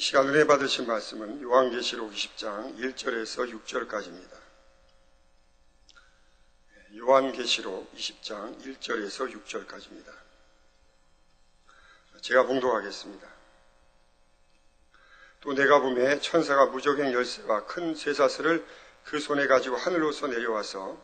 시간 은혜 받으신 말씀은 요한계시록 20장 1절에서 6절까지입니다. 요한계시록 20장 1절에서 6절까지입니다. 제가 봉독하겠습니다. 또 내가 보매 천사가 무저갱 열쇠와 큰 쇠사슬을 그 손에 가지고 하늘로서 내려와서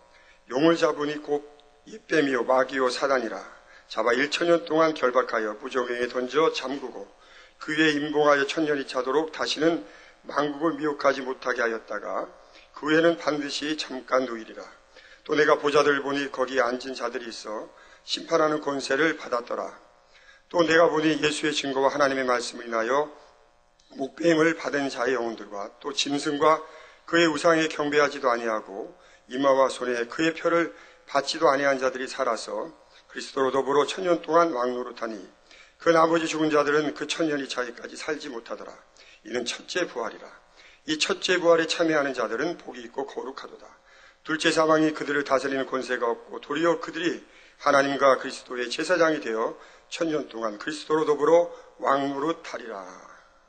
용을 잡으니 곧 이뱀이요 마귀요 사단이라 잡아 1000년 동안 결박하여 무저갱에 던져 잠그고 그 위에 임봉하여 1000년이 차도록 다시는 만국을 미혹하지 못하게 하였다가 그 후에는 반드시 잠깐 누이리라. 또 내가 보자들 보니 거기에 앉은 자들이 있어 심판하는 권세를 받았더라. 또 내가 보니 예수의 증거와 하나님의 말씀을 인하여 목배임을 받은 자의 영혼들과 또 짐승과 그의 우상에 경배하지도 아니하고 이마와 손에 그의 표를 받지도 아니한 자들이 살아서 그리스도로 더불어 1000년 동안 왕노릇하니 그 나머지 죽은 자들은 그 1000년이 차기까지 살지 못하더라. 이는 첫째 부활이라. 이 첫째 부활에 참여하는 자들은 복이 있고 거룩하도다. 둘째 사망이 그들을 다스리는 권세가 없고 도리어 그들이 하나님과 그리스도의 제사장이 되어 1000년 동안 그리스도로 더불어 왕노릇하리라.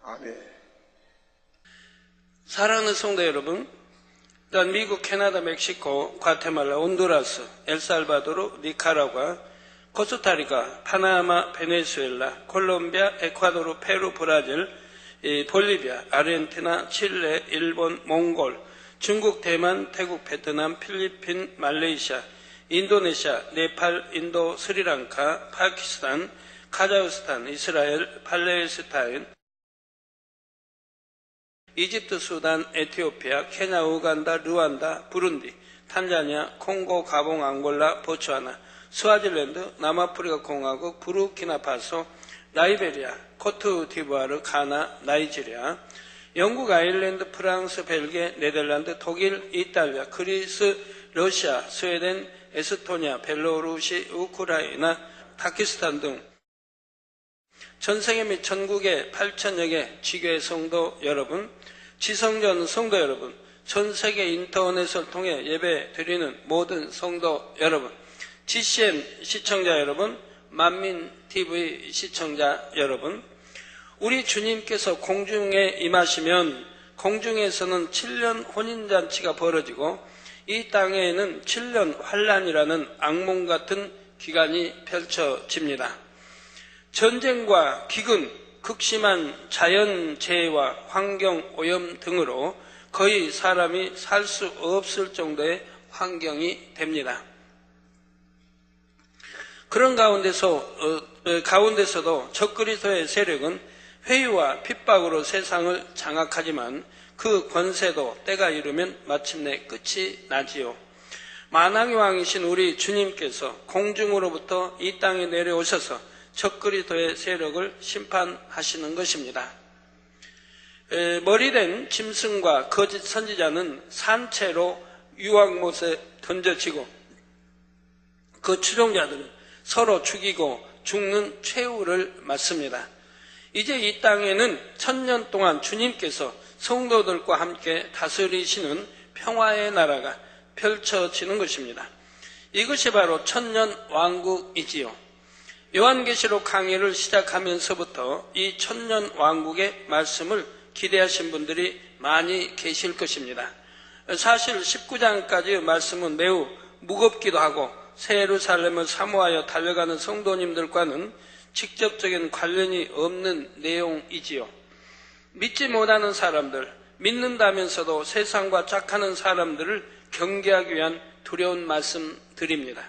아멘. 사랑하는 성도 여러분, 또한 미국, 캐나다, 멕시코, 과테말라, 온두라스, 엘살바도르, 니카라과, 코스타리카, 파나마, 베네수엘라, 콜롬비아, 에콰도르, 페루, 브라질, 볼리비아, 아르헨티나, 칠레, 일본, 몽골, 중국, 대만, 태국, 베트남, 필리핀, 말레이시아, 인도네시아, 네팔, 인도, 스리랑카, 파키스탄, 카자흐스탄, 이스라엘, 팔레스타인, 이집트, 수단, 에티오피아, 케냐, 우간다, 루안다, 부룬디, 탄자니아, 콩고, 가봉, 앙골라, 보츠와나, 스와질랜드, 남아프리카 공화국, 부르키나파소, 라이베리아, 코트디부아르, 가나, 나이지리아, 영국, 아일랜드, 프랑스, 벨기에, 네덜란드, 독일, 이탈리아, 그리스, 러시아, 스웨덴, 에스토니아, 벨로루시, 우크라이나, 파키스탄 등 전세계 및 전국의 8천여 개 지교회 성도 여러분, 지성전 성도 여러분, 전세계 인터넷을 통해 예배 드리는 모든 성도 여러분, GCN 시청자 여러분, 만민TV 시청자 여러분, 우리 주님께서 공중에 임하시면 공중에서는 7년 혼인잔치가 벌어지고 이 땅에는 7년 환란이라는 악몽 같은 기간이 펼쳐집니다. 전쟁과 기근, 극심한 자연재해와 환경오염 등으로 거의 사람이 살 수 없을 정도의 환경이 됩니다. 그런 가운데서도 적그리스도의 세력은 회유와 핍박으로 세상을 장악하지만 그 권세도 때가 이르면 마침내 끝이 나지요. 만왕의 왕이신 우리 주님께서 공중으로부터 이 땅에 내려오셔서 적그리스도의 세력을 심판하시는 것입니다. 머리된 짐승과 거짓 선지자는 산채로 유황못에 던져지고 그 추종자들은 서로 죽이고 죽는 최후를 맞습니다. 이제 이 땅에는 1000년 동안 주님께서 성도들과 함께 다스리시는 평화의 나라가 펼쳐지는 것입니다. 이것이 바로 1000년 왕국이지요. 요한계시록 강의를 시작하면서부터 이 1000년 왕국의 말씀을 기대하신 분들이 많이 계실 것입니다. 사실 19장까지의 말씀은 매우 무겁기도 하고 새 예루살렘을 사모하여 달려가는 성도님들과는 직접적인 관련이 없는 내용이지요. 믿지 못하는 사람들, 믿는다면서도 세상과 짝하는 사람들을 경계하기 위한 두려운 말씀드립니다.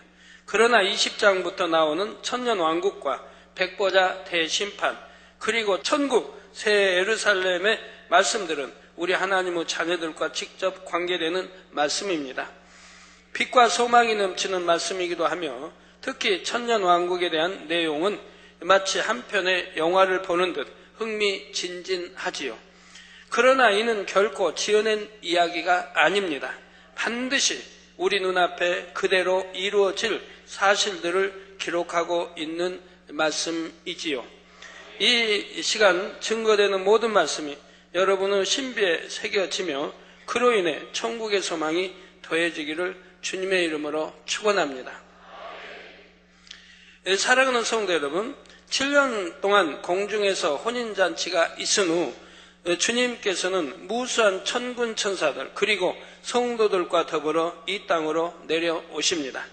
그러나 20장부터 나오는 천년 왕국과 백보자 대심판, 그리고 천국 새 예루살렘의 말씀들은 우리 하나님의 자녀들과 직접 관계되는 말씀입니다. 빛과 소망이 넘치는 말씀이기도 하며 특히 천년 왕국에 대한 내용은 마치 한 편의 영화를 보는 듯 흥미진진하지요. 그러나 이는 결코 지어낸 이야기가 아닙니다. 반드시 우리 눈앞에 그대로 이루어질 사실들을 기록하고 있는 말씀이지요. 이 시간 증거되는 모든 말씀이 여러분의 신비에 새겨지며 그로 인해 천국의 소망이 더해지기를 주님의 이름으로 축원합니다. 사랑하는 성도 여러분, 7년 동안 공중에서 혼인잔치가 있은 후 주님께서는 무수한 천군 천사들 그리고 성도들과 더불어 이 땅으로 내려오십니다.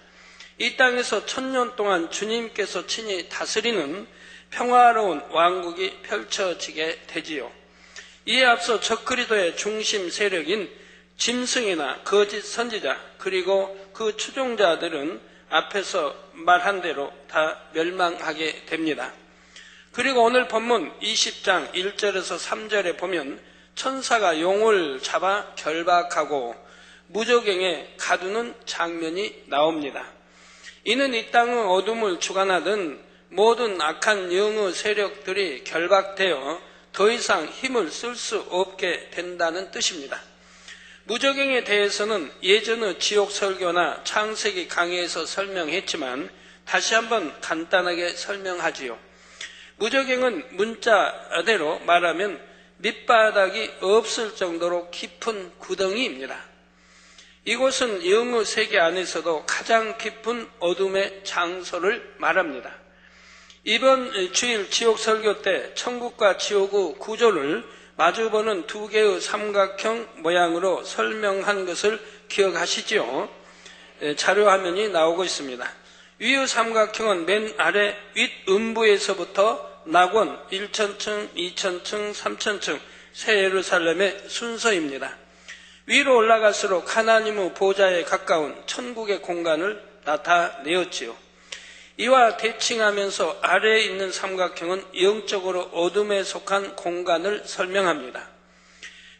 이 땅에서 1000년 동안 주님께서 친히 다스리는 평화로운 왕국이 펼쳐지게 되지요. 이에 앞서 적그리스도의 중심 세력인 짐승이나 거짓 선지자 그리고 그 추종자들은 앞에서 말한 대로 다 멸망하게 됩니다. 그리고 오늘 본문 20장 1절에서 3절에 보면 천사가 용을 잡아 결박하고 무저갱에 가두는 장면이 나옵니다. 이는 이 땅의 어둠을 주관하던 모든 악한 영의 세력들이 결박되어 더 이상 힘을 쓸 수 없게 된다는 뜻입니다. 무저갱에 대해서는 예전의 지옥 설교나 창세기 강의에서 설명했지만 다시 한번 간단하게 설명하지요. 무저갱은 문자대로 말하면 밑바닥이 없을 정도로 깊은 구덩이입니다. 이곳은 영의 세계 안에서도 가장 깊은 어둠의 장소를 말합니다. 이번 주일 지옥 설교 때 천국과 지옥의 구조를 마주보는 두 개의 삼각형 모양으로 설명한 것을 기억하시죠? 자료화면이 나오고 있습니다. 위의 삼각형은 맨 아래 윗음부에서부터 낙원 1000층, 2000층, 3000층 새 예루살렘의 순서입니다. 위로 올라갈수록 하나님의 보좌에 가까운 천국의 공간을 나타내었지요. 이와 대칭하면서 아래에 있는 삼각형은 영적으로 어둠에 속한 공간을 설명합니다.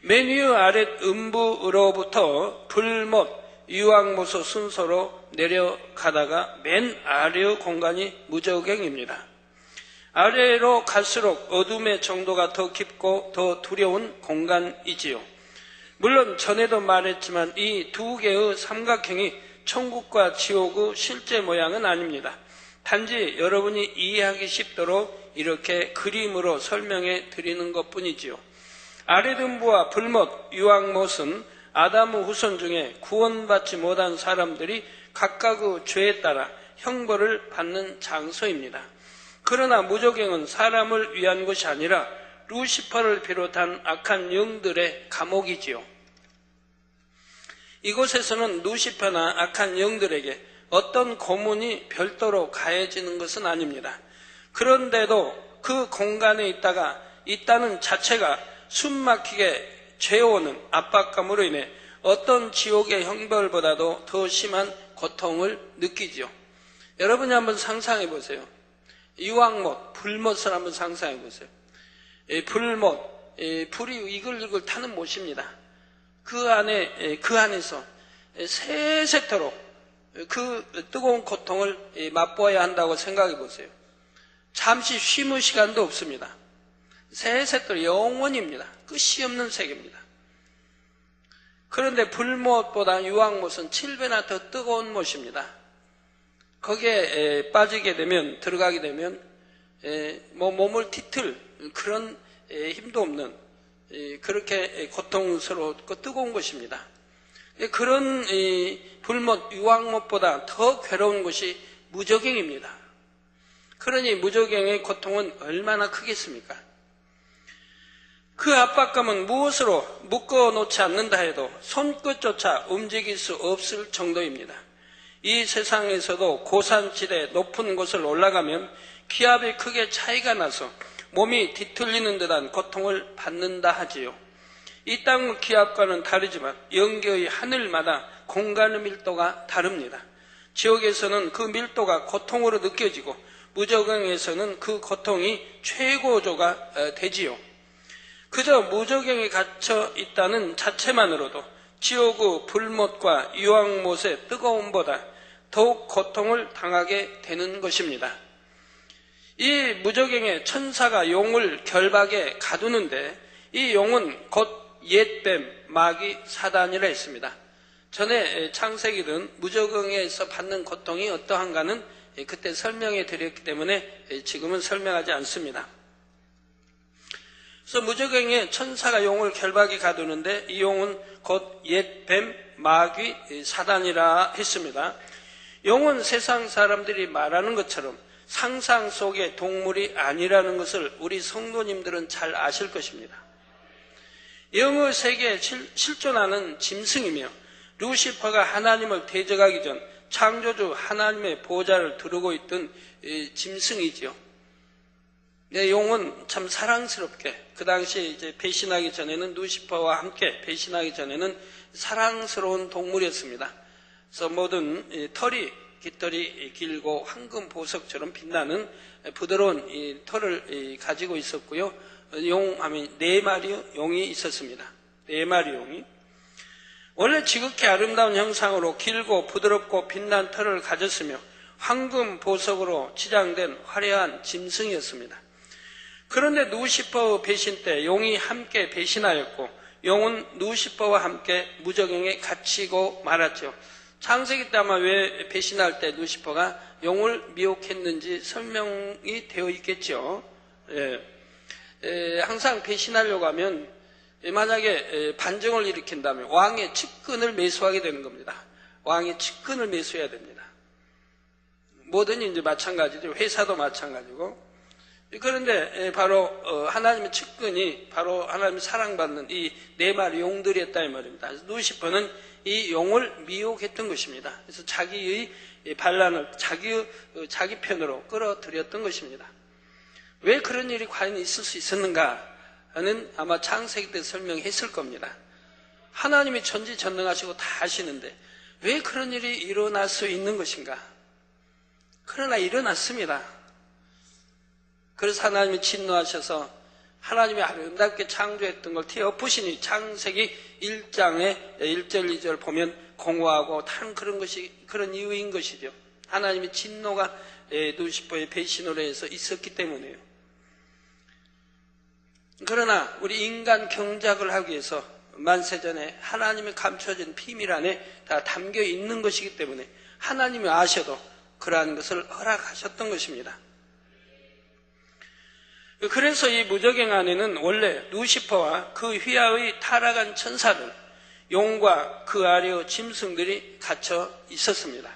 맨 위의 아랫 음부로부터 불못, 유황모소 순서로 내려가다가 맨 아래의 공간이 무저갱입니다. 아래로 갈수록 어둠의 정도가 더 깊고 더 두려운 공간이지요. 물론 전에도 말했지만 이 두 개의 삼각형이 천국과 지옥의 실제 모양은 아닙니다. 단지 여러분이 이해하기 쉽도록 이렇게 그림으로 설명해 드리는 것뿐이지요. 아랫음부와 불못, 유황못은 아담의 후손 중에 구원받지 못한 사람들이 각각의 죄에 따라 형벌을 받는 장소입니다. 그러나 무저갱은 사람을 위한 것이 아니라 루시퍼를 비롯한 악한 영들의 감옥이지요. 이곳에서는 루시퍼나 악한 영들에게 어떤 고문이 별도로 가해지는 것은 아닙니다. 그런데도 그 공간에 있다는 자체가 숨막히게 죄오는 압박감으로 인해 어떤 지옥의 형벌보다도 더 심한 고통을 느끼죠. 여러분이 한번 상상해 보세요. 유황못, 불못을 한번 상상해 보세요. 불못, 불이 이글이글 타는 못입니다. 그 안에서 세세토록 그 뜨거운 고통을 맛보아야 한다고 생각해 보세요. 잠시 쉼의 시간도 없습니다. 세세토록 영원입니다. 끝이 없는 세계입니다. 그런데 불못보다 유황못은 7배나 더 뜨거운 못입니다. 거기에 들어가게 되면 몸을 뒤틀 그런 힘도 없는 그렇게 고통스럽고 뜨거운 것입니다. 그런 불못, 유황못보다 더 괴로운 것이 무저갱입니다. 그러니 무저갱의 고통은 얼마나 크겠습니까? 그 압박감은 무엇으로 묶어놓지 않는다 해도 손끝조차 움직일 수 없을 정도입니다. 이 세상에서도 고산지대 높은 곳을 올라가면 기압이 크게 차이가 나서 몸이 뒤틀리는 듯한 고통을 받는다 하지요. 이 땅의 기압과는 다르지만 영계의 하늘마다 공간의 밀도가 다릅니다. 지옥에서는 그 밀도가 고통으로 느껴지고 무저갱에서는 그 고통이 최고조가 되지요. 그저 무저갱에 갇혀 있다는 자체만으로도 지옥의 불못과 유황못의 뜨거움보다 더욱 고통을 당하게 되는 것입니다. 이 무저갱에 천사가 용을 결박에 가두는데 이 용은 곧 옛뱀, 마귀, 사단이라 했습니다. 전에 창세기는 무저갱에서 받는 고통이 어떠한가는 그때 설명해 드렸기 때문에 지금은 설명하지 않습니다. 그래서 무저갱에 천사가 용을 결박에 가두는데 이 용은 곧 옛뱀, 마귀, 사단이라 했습니다. 용은 세상 사람들이 말하는 것처럼 상상 속의 동물이 아니라는 것을 우리 성도님들은 잘 아실 것입니다. 영의 세계에 실존하는 짐승이며 루시퍼가 하나님을 대적하기 전 창조주 하나님의 보좌를 두르고 있던 짐승이지요. 용은 참 사랑스럽게 그 당시에 이제 배신하기 전에는 루시퍼와 함께 배신하기 전에는 사랑스러운 동물이었습니다. 그래서 모든 털이 깃털이 길고 황금 보석처럼 빛나는 부드러운 이 털을 가지고 있었고요. 용하면 4마리 용이 있었습니다. 4마리 용이. 원래 지극히 아름다운 형상으로 길고 부드럽고 빛난 털을 가졌으며 황금 보석으로 치장된 화려한 짐승이었습니다. 그런데 루시퍼 배신 때 용이 함께 배신하였고 용은 루시퍼와 함께 무저갱에 갇히고 말았죠. 창세기 때 아마 왜 배신할 때 루시퍼가 용을 미혹했는지 설명이 되어 있겠죠. 항상 배신하려고 하면 만약에 반정을 일으킨다면 왕의 측근을 매수하게 되는 겁니다. 왕의 측근을 매수해야 됩니다. 뭐든지 이제 마찬가지죠. 회사도 마찬가지고. 그런데 바로 하나님의 측근이 바로 하나님의 사랑받는 이 4마리 용들이었다 이 말입니다. 루시퍼는 이 용을 미혹했던 것입니다. 그래서 자기의 반란을 자기 편으로 끌어들였던 것입니다. 왜 그런 일이 과연 있을 수 있었는가는 아마 창세기 때 설명했을 겁니다. 하나님이 전지전능하시고 다 아시는데 왜 그런 일이 일어날 수 있는 것인가? 그러나 일어났습니다. 그래서 하나님이 진노하셔서 하나님이 아름답게 창조했던 걸 뒤엎으시니 창세기 1장의 1절 2절 보면 공허하고 탄 그런 이유인 것이죠. 하나님의 진노가 루시퍼의 배신으로 해서 있었기 때문에요. 그러나 우리 인간 경작을 하기 위해서 만세전에 하나님이 감춰진 비밀 안에 다 담겨 있는 것이기 때문에 하나님이 아셔도 그러한 것을 허락하셨던 것입니다. 그래서 이 무저갱 안에는 원래 루시퍼와 그 휘하의 타락한 천사들, 용과 그 아래의 짐승들이 갇혀 있었습니다.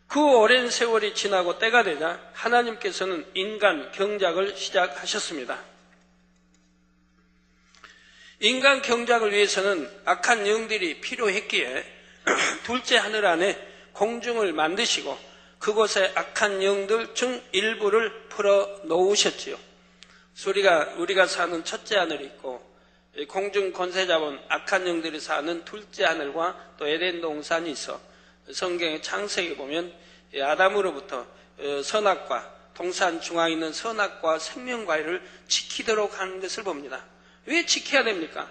그 오랜 세월이 지나고 때가 되자 하나님께서는 인간 경작을 시작하셨습니다. 인간 경작을 위해서는 악한 영들이 필요했기에 둘째 하늘 안에 공중을 만드시고 그곳에 악한 영들 중 일부를 풀어 놓으셨지요. 우리가 사는 첫째 하늘이 있고 공중 권세 잡은 악한 영들이 사는 둘째 하늘과 또 에덴 동산이 있어 성경의 창세기 보면 아담으로부터 선악과 동산 중앙에 있는 선악과 생명과일을 지키도록 하는 것을 봅니다. 왜 지켜야 됩니까?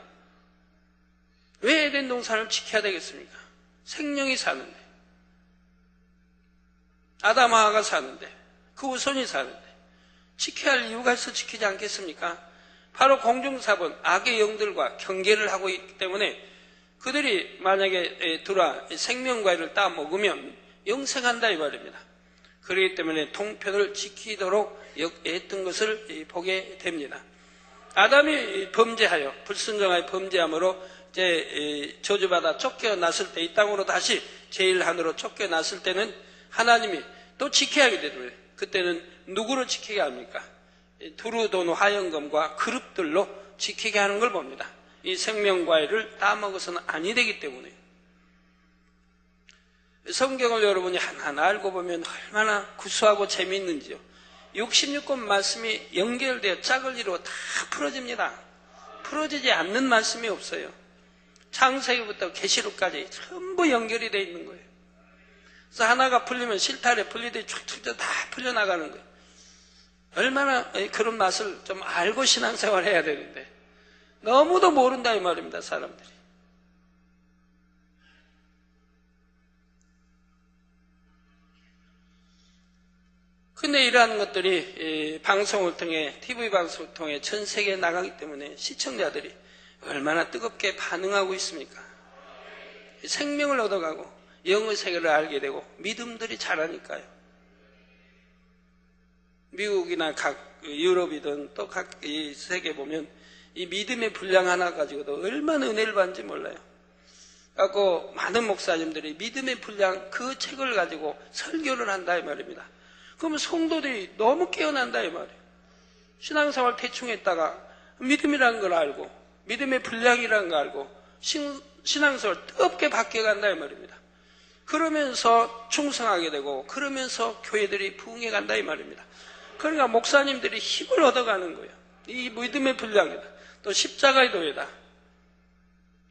왜 에덴 동산을 지켜야 되겠습니까? 생명이 사는데, 아담 하와가 사는데, 그 후손이 사는데 지켜야 할 이유가 있어 지키지 않겠습니까? 바로 공중사본 악의 영들과 경계를 하고 있기 때문에 그들이 만약에 들어와 생명과일을 따 먹으면 영생한다 이 말입니다. 그렇기 때문에 통편을 지키도록 했던 것을 보게 됩니다. 아담이 범죄하여 불순종하여 범죄함으로 이제 저주받아 쫓겨났을 때 이 땅으로 다시 제1하늘로 쫓겨났을 때는 하나님이 또 지켜야 하게 되더라고요. 그때는 누구로 지키게 합니까? 두루돈 화영검과 그룹들로 지키게 하는 걸 봅니다. 이 생명과일을 따먹어서는 아니 되기 때문에. 성경을 여러분이 하나하나 알고 보면 얼마나 구수하고 재미있는지요. 66권 말씀이 연결되어 짝을 이루어 다 풀어집니다. 풀어지지 않는 말씀이 없어요. 창세기부터 계시록까지 전부 연결이 되어 있는 거예요. 그래서 하나가 풀리면 실타래 풀리듯이 쫙쫙 다 풀려나가는 거예요. 얼마나 그런 맛을 좀 알고 신앙생활 해야 되는데 너무도 모른다 이 말입니다. 사람들이. 근데 이러한 것들이 방송을 통해 TV 방송을 통해 전 세계에 나가기 때문에 시청자들이 얼마나 뜨겁게 반응하고 있습니까? 생명을 얻어가고 영의 세계를 알게 되고 믿음들이 자라니까요. 미국이나 각 유럽이든 또 각 세계 보면 이 믿음의 분량 하나 가지고도 얼마나 은혜를 받는지 몰라요. 그래서 많은 목사님들이 믿음의 분량 그 책을 가지고 설교를 한다 이 말입니다. 그러면 성도들이 너무 깨어난다 이 말이에요. 신앙생활 대충 했다가 믿음이라는 걸 알고 믿음의 분량이라는 거 알고 신앙생활 뜨겁게 바뀌어간다 이 말입니다. 그러면서 충성하게 되고 그러면서 교회들이 부흥해 간다 이 말입니다. 그러니까 목사님들이 힘을 얻어가는 거예요. 이 믿음의 분량이다. 또 십자가의 도회다.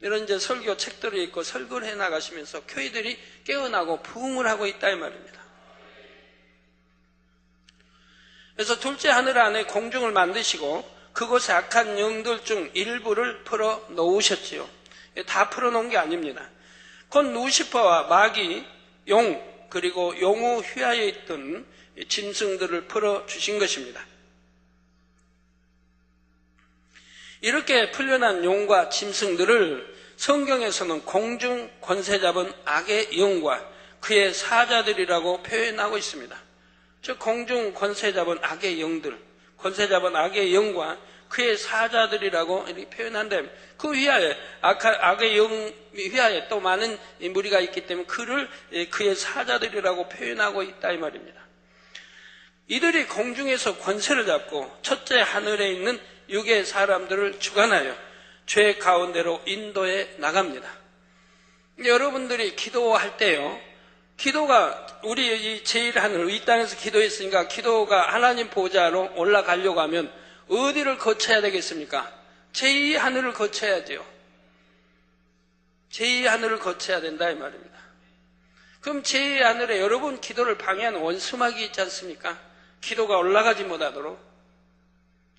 이런 이제 설교 책들이 있고 설교를 해 나가시면서 교회들이 깨어나고 부흥을 하고 있다 이 말입니다. 그래서 둘째 하늘 안에 공중을 만드시고 그곳에 악한 영들 중 일부를 풀어 놓으셨지요. 다 풀어 놓은 게 아닙니다. 곧 루시퍼와 마귀, 용, 그리고 용후 휘하에 있던 짐승들을 풀어 주신 것입니다. 이렇게 풀려난 용과 짐승들을 성경에서는 공중 권세 잡은 악의 영과 그의 사자들이라고 표현하고 있습니다. 즉 공중 권세 잡은 악의 영들, 권세 잡은 악의 영과 그의 사자들이라고 이렇게 표현한다면 그 휘하에 악의 영 휘하에 또 많은 무리가 있기 때문에 그를 그의 사자들이라고 표현하고 있다 이 말입니다. 이들이 공중에서 권세를 잡고 첫째 하늘에 있는 육의 사람들을 주관하여 죄 가운데로 인도해 나갑니다. 여러분들이 기도할 때요, 기도가 우리 이 제1하늘 이 땅에서 기도했으니까 기도가 하나님 보좌로 올라가려고 하면 어디를 거쳐야 되겠습니까? 제2하늘을 거쳐야죠. 제2하늘을 거쳐야 된다 이 말입니다. 그럼 제2하늘에 여러분 기도를 방해하는 원수막이 있지 않습니까? 기도가 올라가지 못하도록.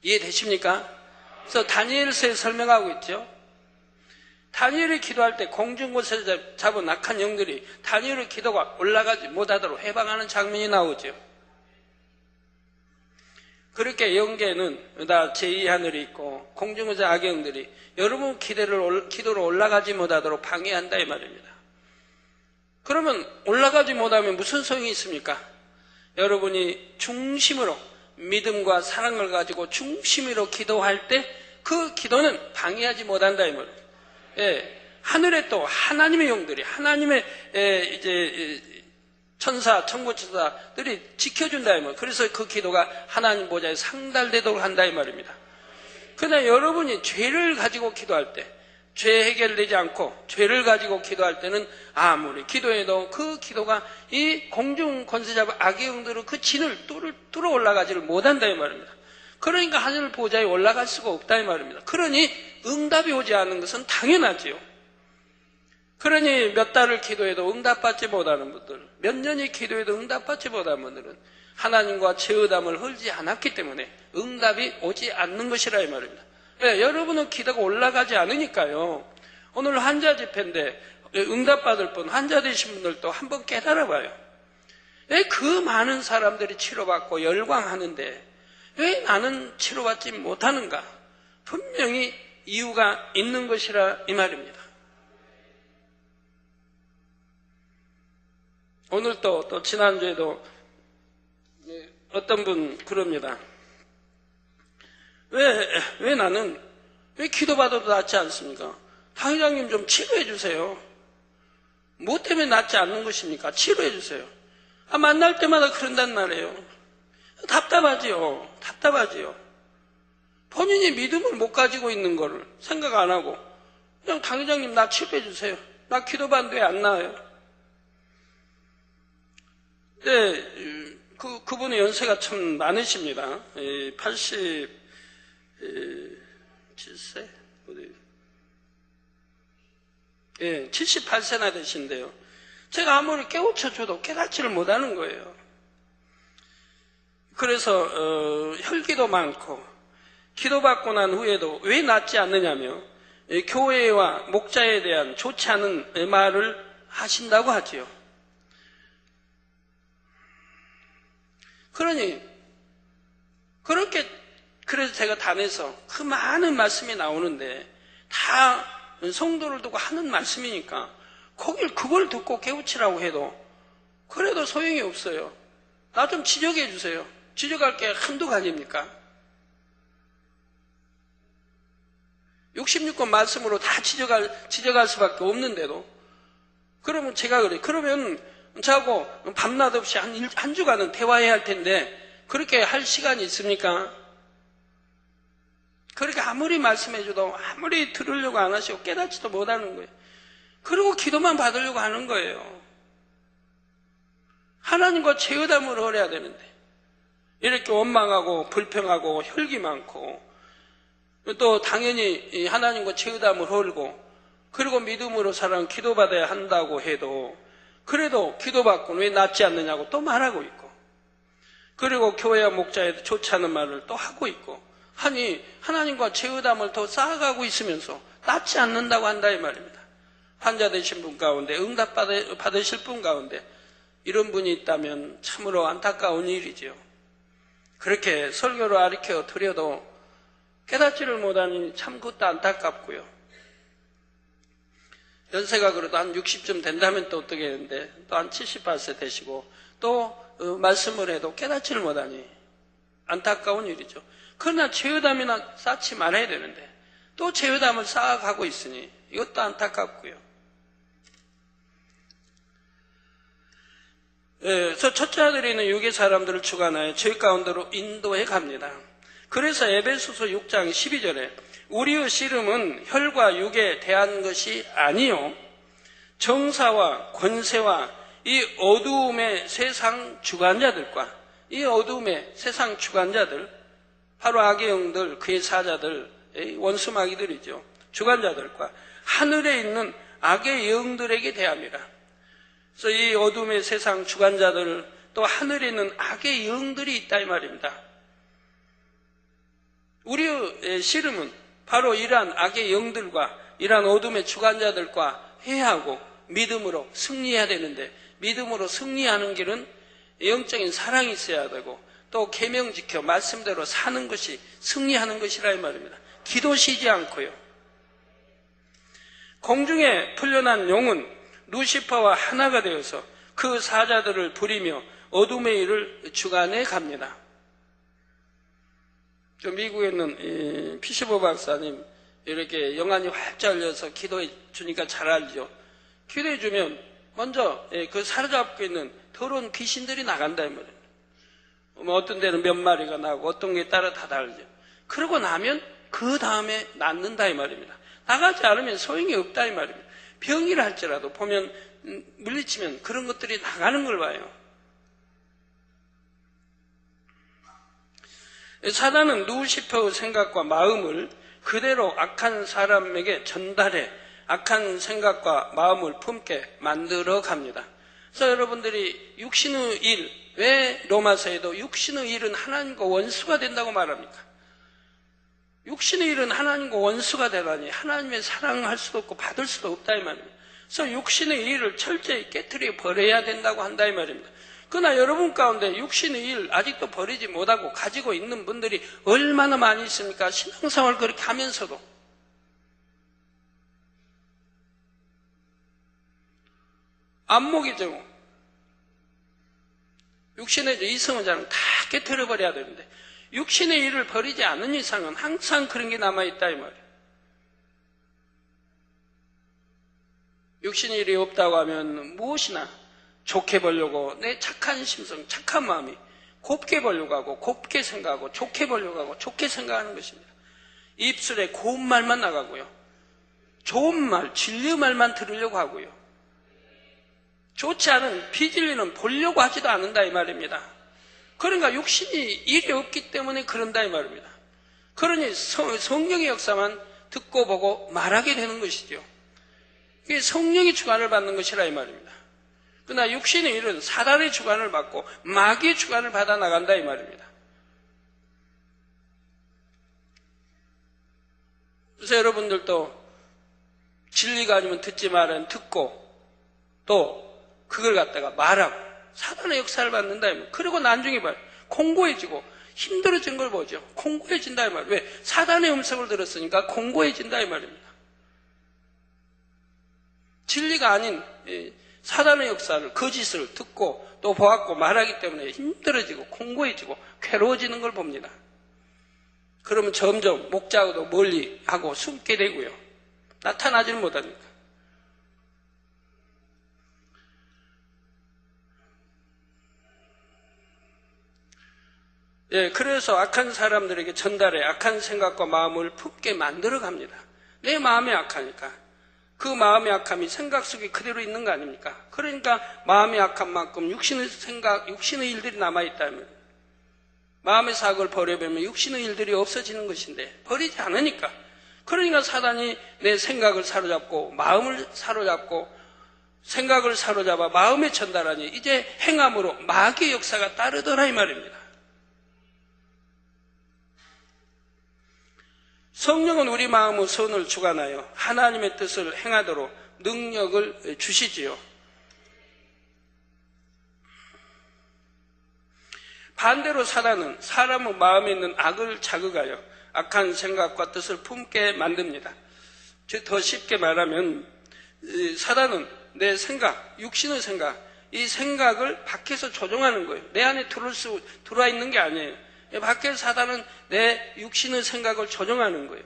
이해되십니까? 그래서 다니엘서에 설명하고 있죠. 다니엘이 기도할 때 공중곳에서 잡은 악한 영들이 다니엘의 기도가 올라가지 못하도록 해방하는 장면이 나오죠. 그렇게 영계는 다 제2하늘이 있고 공중에서 악의 영들이 여러분 기도로 올라가지 못하도록 방해한다 이 말입니다. 그러면 올라가지 못하면 무슨 소용이 있습니까? 여러분이 중심으로 믿음과 사랑을 가지고 중심으로 기도할 때 그 기도는 방해하지 못한다 이 말이에요. 예, 하늘에 또 하나님의 영들이 하나님의 이제 천사, 천군천사들이 지켜준다 이 말이에요. 그래서 그 기도가 하나님 보좌에 상달되도록 한다 이 말입니다. 그러나 여러분이 죄를 가지고 기도할 때, 죄 해결되지 않고 죄를 가지고 기도할 때는 아무리 기도해도 그 기도가 이 공중 권세 잡은 악의 영들은 그 진을 뚫어 올라가지를 못한다 이 말입니다. 그러니까 하늘 보좌에 올라갈 수가 없다 이 말입니다. 그러니 응답이 오지 않는 것은 당연하지요. 그러니 몇 달을 기도해도 응답받지 못하는 분들, 몇 년이 기도해도 응답받지 못하는 분들은 하나님과 죄의담을 헐지 않았기 때문에 응답이 오지 않는 것이라 이 말입니다. 네, 여러분은 기도가 올라가지 않으니까요. 오늘 환자 집회인데 응답받을 분, 환자 되신 분들도 한번 깨달아봐요. 왜 그 많은 사람들이 치료받고 열광하는데 왜 나는 치료받지 못하는가? 분명히 이유가 있는 것이라 이 말입니다. 오늘 또 지난주에도 어떤 분 그럽니다. 왜 나는 왜 기도받아도 낫지 않습니까? 당회장님 좀 치료해 주세요. 뭐 때문에 낫지 않는 것입니까? 치료해 주세요. 만날 때마다 그런단 말이에요. 답답하지요. 본인이 믿음을 못 가지고 있는 거를 생각 안 하고 그냥 당회장님 나 치료해 주세요. 나 기도받는데 왜 안 나와요? 네, 그분의 연세가 참 많으십니다. 87세? 78세나 되신데요. 제가 아무리 깨우쳐줘도 깨닫지를 못하는 거예요. 그래서 혈기도 많고 기도받고 난 후에도 왜 낫지 않느냐며 교회와 목자에 대한 좋지 않은 말을 하신다고 하지요. 그래서 제가 단에서 그 많은 말씀이 나오는데 다 성도를 두고 하는 말씀이니까 그걸 듣고 깨우치라고 해도 그래도 소용이 없어요. 나 좀 지적해 주세요. 지적할 게 한두 가지입니까? 66권 말씀으로 다 지적할 수밖에 없는데도 그러면 제가 그래요. 그러면 저하고 밤낮 없이 한 주간은 대화해야 할 텐데 그렇게 할 시간이 있습니까? 그렇게 아무리 말씀해줘도 아무리 들으려고 안 하시고 깨닫지도 못하는 거예요. 그리고 기도만 받으려고 하는 거예요. 하나님과 죄의담을 허려야 되는데 이렇게 원망하고 불평하고 혈기 많고 또 당연히 하나님과 죄의담을 헐고 그리고 믿음으로 살아는 기도받아야 한다고 해도 그래도 기도받고는 왜 낫지 않느냐고 또 말하고 있고 그리고 교회와 목자에도 좋지 않은 말을 또 하고 있고 하니 하나님과 죄의담을 더 쌓아가고 있으면서 낫지 않는다고 한다 이 말입니다. 환자 되신 분 가운데 응답 받으실 분 가운데 이런 분이 있다면 참으로 안타까운 일이지요. 그렇게 설교를 가르쳐 드려도 깨닫지를 못하니 참 그것도 안타깝고요. 연세가 그래도 한 60쯤 된다면 또 어떻게 했는데 또 한 78세 되시고 또 말씀을 해도 깨닫지를 못하니 안타까운 일이죠. 그러나 죄의담이나 쌓지 말아야 되는데 또 죄의담을 쌓아가고 있으니 이것도 안타깝고요. 그래서 첫째 아들이 있는 유괴 사람들을 주관하여 죄 가운데로 인도해 갑니다. 그래서 에베소서 6장 12절에 우리의 씨름은 혈과 육에 대한 것이 아니요 정사와 권세와 이 어두움의 세상 주관자들과 이 어두움의 세상 주관자들 바로 악의 영들 그의 사자들 원수 마귀들이죠. 주관자들과 하늘에 있는 악의 영들에게 대함이라. 그래서 이 어둠의 세상 주관자들 또 하늘에 있는 악의 영들이 있다 이 말입니다. 우리의 씨름은 바로 이러한 악의 영들과 이러한 어둠의 주관자들과 회하고 믿음으로 승리해야 되는데 믿음으로 승리하는 길은 영적인 사랑이 있어야 되고 또 계명 지켜 말씀대로 사는 것이 승리하는 것이라 이 말입니다. 기도 쉬지 않고요. 공중에 풀려난 용은 루시퍼와 하나가 되어서 그 사자들을 부리며 어둠의 일을 주관해 갑니다. 미국에 있는 피시보 박사님 이렇게 영안이 활짝 열려서 기도해 주니까 잘 알죠. 기도해 주면 먼저 그 사로잡고 있는 더러운 귀신들이 나간다 이 말이에요. 어떤 데는 몇 마리가 나고 어떤 게 따라 다 다르죠. 그러고 나면 그 다음에 낫는다 이 말입니다. 나가지 않으면 소용이 없다 이 말입니다. 병이라 할지라도 보면 물리치면 그런 것들이 나가는 걸 봐요. 사단은 루시퍼의 생각과 마음을 그대로 악한 사람에게 전달해 악한 생각과 마음을 품게 만들어 갑니다. 그래서 여러분들이 육신의 일, 왜 로마서에도 육신의 일은 하나님과 원수가 된다고 말합니까? 육신의 일은 하나님과 원수가 되다니 하나님의 사랑할 수도 없고 받을 수도 없다 이 말입니다. 그래서 육신의 일을 철저히 깨트려 버려야 된다고 한다 이 말입니다. 그러나 여러분 가운데 육신의 일 아직도 버리지 못하고 가지고 있는 분들이 얼마나 많이 있습니까? 신앙생활 그렇게 하면서도. 안목이죠. 육신의 이성의자는 다 깨트려 버려야 되는데 육신의 일을 버리지 않은 이상은 항상 그런 게 남아있다 이 말이에요. 육신의 일이 없다고 하면 무엇이나 좋게 보려고 내 착한 심성, 착한 마음이 곱게 보려고 하고 곱게 생각하고 좋게 보려고 하고 좋게 생각하는 것입니다. 입술에 고운 말만 나가고요. 좋은 말, 진리 말만 들으려고 하고요. 좋지 않은 비진리는 보려고 하지도 않는다 이 말입니다. 그러니까 육신이 일이 없기 때문에 그런다 이 말입니다. 그러니 성령의 역사만 듣고 보고 말하게 되는 것이죠. 이게 성령의 주관을 받는 것이라 이 말입니다. 그러나 육신의 일은 사단의 주관을 받고 마귀의 주관을 받아 나간다 이 말입니다. 그래서 여러분들도 진리가 아니면 듣지 말아야 듣고 또 그걸 갖다가 말하고 사단의 역사를 받는다 이 말이에요. 그리고 나중에 봐요. 공고해지고 힘들어진 걸 보죠. 공고해진다 이 말이에요. 왜? 사단의 음성을 들었으니까 공고해진다 이 말입니다. 진리가 아닌 사단의 역사를 거짓을 듣고 또 보았고 말하기 때문에 힘들어지고 공고해지고 괴로워지는 걸 봅니다. 그러면 점점 목자하고도 멀리 하고 숨게 되고요. 나타나지는 못합니다. 예, 그래서 악한 사람들에게 전달해 악한 생각과 마음을 품게 만들어 갑니다. 내 마음이 악하니까. 그 마음의 악함이 생각 속에 그대로 있는 거 아닙니까? 그러니까 마음의 악한 만큼 육신의 생각, 육신의 일들이 남아있다면, 마음의 사악을 버려보면 육신의 일들이 없어지는 것인데 버리지 않으니까. 그러니까 사단이 내 생각을 사로잡고 마음을 사로잡고 생각을 사로잡아 마음에 전달하니 이제 행함으로 마귀의 역사가 따르더라 이 말입니다. 성령은 우리 마음의 선을 주관하여 하나님의 뜻을 행하도록 능력을 주시지요. 반대로 사단은 사람의 마음에 있는 악을 자극하여 악한 생각과 뜻을 품게 만듭니다. 즉 더 쉽게 말하면 사단은 내 생각, 육신의 생각, 이 생각을 밖에서 조종하는 거예요. 내 안에 들어와 있는 게 아니에요. 밖에서 사단은 내 육신의 생각을 조종하는 거예요.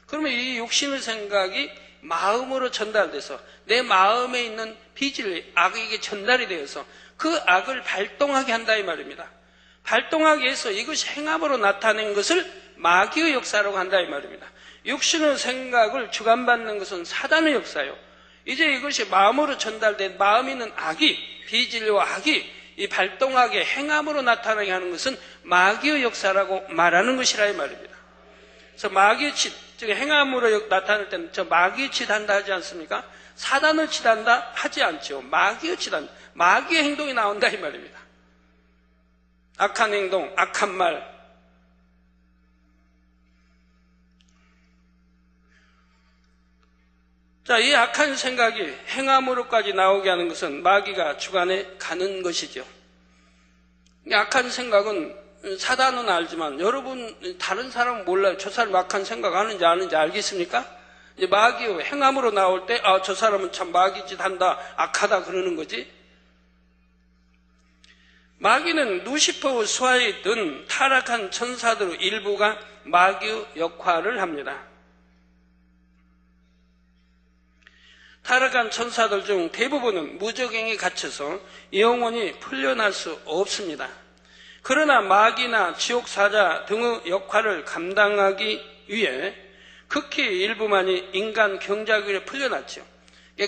그러면 이 육신의 생각이 마음으로 전달돼서 내 마음에 있는 비진리, 악에게 전달이 되어서 그 악을 발동하게 한다 이 말입니다. 발동하게 해서 이것이 행함으로 나타낸 것을 마귀의 역사라고 한다 이 말입니다. 육신의 생각을 주관받는 것은 사단의 역사예요. 이제 이것이 마음으로 전달된 마음에 있는 악이, 비진리와 악이 이 발동하게 행함으로 나타나게 하는 것은 마귀의 역사라고 말하는 것이라 이 말입니다. 그래서 마귀의 짓, 즉 행함으로 나타날 때는 저 마귀의 짓 한다 하지 않습니까? 사단의 짓 한다 하지 않죠. 마귀의 짓 한다. 마귀의 행동이 나온다 이 말입니다. 악한 행동, 악한 말. 자, 이 악한 생각이 행함으로까지 나오게 하는 것은 마귀가 주관해 가는 것이죠. 악한 생각은 사단은 알지만 여러분 다른 사람은 몰라요. 저 사람 악한 생각 하는지 아는지 알겠습니까? 이제 마귀의 행함으로 나올 때 저 사람은 참 마귀짓 한다, 악하다 그러는 거지. 마귀는 루시퍼의 수하에 있던 타락한 천사들의 일부가 마귀의 역할을 합니다. 타락한 천사들 중 대부분은 무적행에 갇혀서 영원히 풀려날 수 없습니다. 그러나 마귀나 지옥사자 등의 역할을 감당하기 위해 극히 일부만이 인간 경작위에 풀려났죠.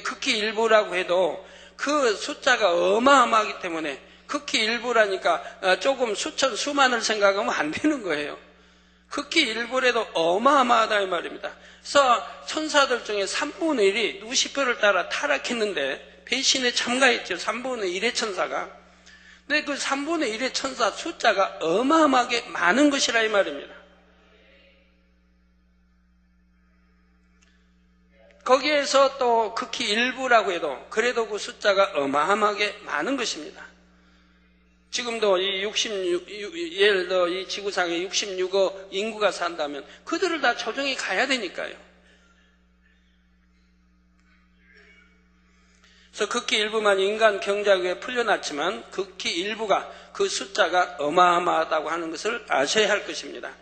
극히 일부라고 해도 그 숫자가 어마어마하기 때문에 극히 일부라니까 조금 수천 수만을 생각하면 안 되는 거예요. 극히 일부라도 어마어마하다 이 말입니다. 그래서 천사들 중에 3분의 1이 루시퍼를 따라 타락했는데 배신에 참가했죠. 3분의 1의 천사가. 근데 그 3분의 1의 천사 숫자가 어마어마하게 많은 것이라 이 말입니다. 거기에서 또 극히 일부라고 해도 그래도 그 숫자가 어마어마하게 많은 것입니다. 지금도 예를 들어 이 지구상에 66억 인구가 산다면 그들을 다 조정해 가야 되니까요. 그래서 극히 일부만 인간 경작위에 풀려났지만 극히 일부가 그 숫자가 어마어마하다고 하는 것을 아셔야 할 것입니다.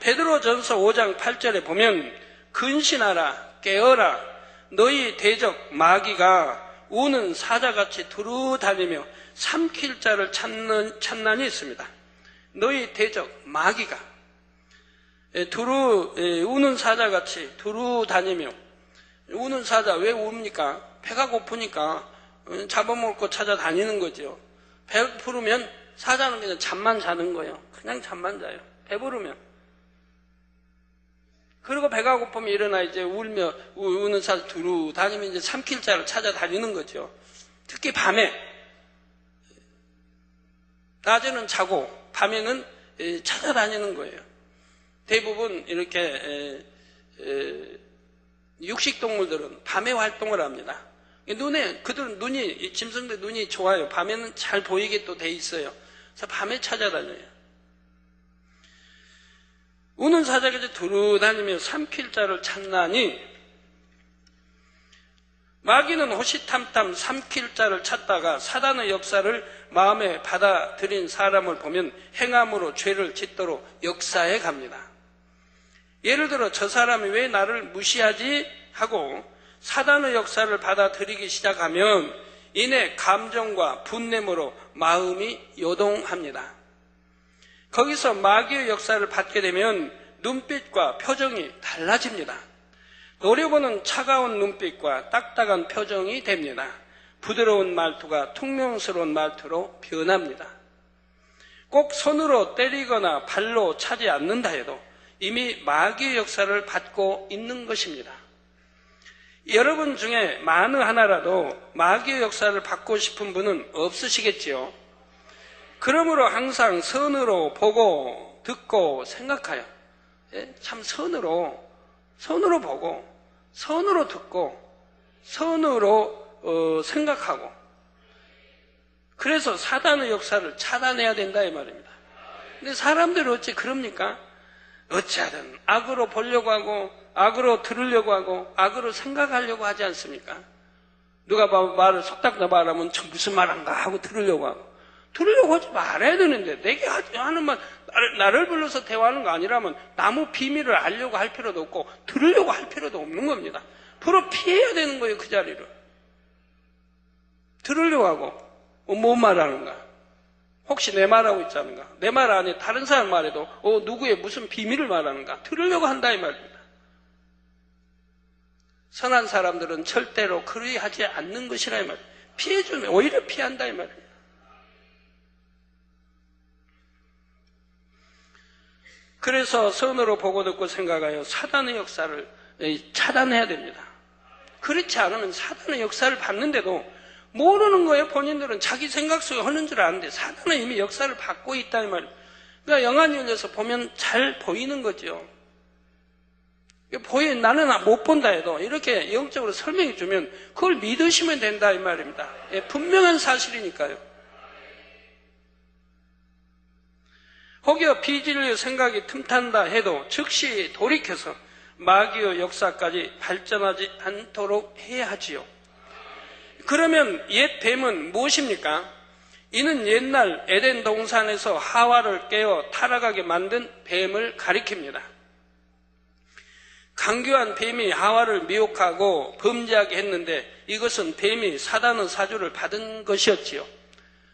베드로전서 5장 8절에 보면 근신하라 깨어라 너희 대적 마귀가 우는 사자같이 두루 다니며 삼킬 자를 찾나니 있습니다. 너희 대적 마귀가 우는 사자같이 두루 다니며 우는 사자 왜 웁니까? 배가 고프니까 잡아먹을 거 찾아다니는 거죠. 배부르면 사자는 그냥 잠만 자는 거예요. 그냥 잠만 자요. 배부르면. 그리고 배가 고프면 일어나 이제 울며 우는 사자 두루 다니면 이제 삼킬 자를 찾아다니는 거죠. 특히 밤에. 낮에는 자고 밤에는 찾아다니는 거예요. 대부분 이렇게 육식동물들은 밤에 활동을 합니다. 그들은 짐승들 눈이 좋아요. 밤에는 잘 보이게 또 돼 있어요. 그래서 밤에 찾아다녀요. 우는 사자가 이제 두루 다니며 삼킬 자를 찾나니 마귀는 호시탐탐 삼킬 자를 찾다가 사단의 역사를 마음에 받아들인 사람을 보면 행함으로 죄를 짓도록 역사해 갑니다. 예를 들어 저 사람이 왜 나를 무시하지 하고 사단의 역사를 받아들이기 시작하면 이내 감정과 분냄으로 마음이 요동합니다. 거기서 마귀의 역사를 받게 되면 눈빛과 표정이 달라집니다. 노려보는 차가운 눈빛과 딱딱한 표정이 됩니다. 부드러운 말투가 퉁명스러운 말투로 변합니다. 꼭 손으로 때리거나 발로 차지 않는다 해도 이미 마귀의 역사를 받고 있는 것입니다. 여러분 중에 만에 하나라도 마귀의 역사를 받고 싶은 분은 없으시겠지요. 그러므로 항상 선으로 보고 듣고 생각하여 참 선으로 보고 선으로 듣고 선으로 생각하고 그래서 사단의 역사를 차단해야 된다 이 말입니다. 근데 사람들이 어찌 그럽니까? 어찌하든 악으로 보려고 하고 악으로 들으려고 하고 악으로 생각하려고 하지 않습니까? 누가 말을 속닥다 말하면 저 무슨 말한가 하고 들으려고 하고 들으려고 하지 말아야 되는데 내게 하는 말 나를 불러서 대화하는 거 아니라면 나무 비밀을 알려고 할 필요도 없고 들으려고 할 필요도 없는 겁니다. 바로 피해야 되는 거예요. 그 자리를 들으려고 하고 뭐 말하는가? 혹시 내 말하고 있지 않은가? 내 말 안에 다른 사람 말해도 누구의 무슨 비밀을 말하는가? 들으려고 한다 이 말입니다. 선한 사람들은 절대로 그리하지 않는 것이라 이 말입니다. 피해주면 오히려 피한다 이 말입니다. 그래서 선으로 보고 듣고 생각하여 사단의 역사를 차단해야 됩니다. 그렇지 않으면 사단의 역사를 받는데도 모르는 거예요. 본인들은 자기 생각 속에 하는 줄 아는데 사단은 이미 역사를 받고 있다는 말이에요. 그러니까 영안윤에서 보면 잘 보이는 거죠. 나는 못 본다 해도 이렇게 영적으로 설명해 주면 그걸 믿으시면 된다 이 말입니다. 분명한 사실이니까요. 혹여 비진리의 생각이 틈탄다 해도 즉시 돌이켜서 마귀의 역사까지 발전하지 않도록 해야 하지요. 그러면 옛 뱀은 무엇입니까? 이는 옛날 에덴 동산에서 하와를 깨어 타락하게 만든 뱀을 가리킵니다. 강교한 뱀이 하와를 미혹하고 범죄하게 했는데 이것은 뱀이 사단의 사주를 받은 것이었지요.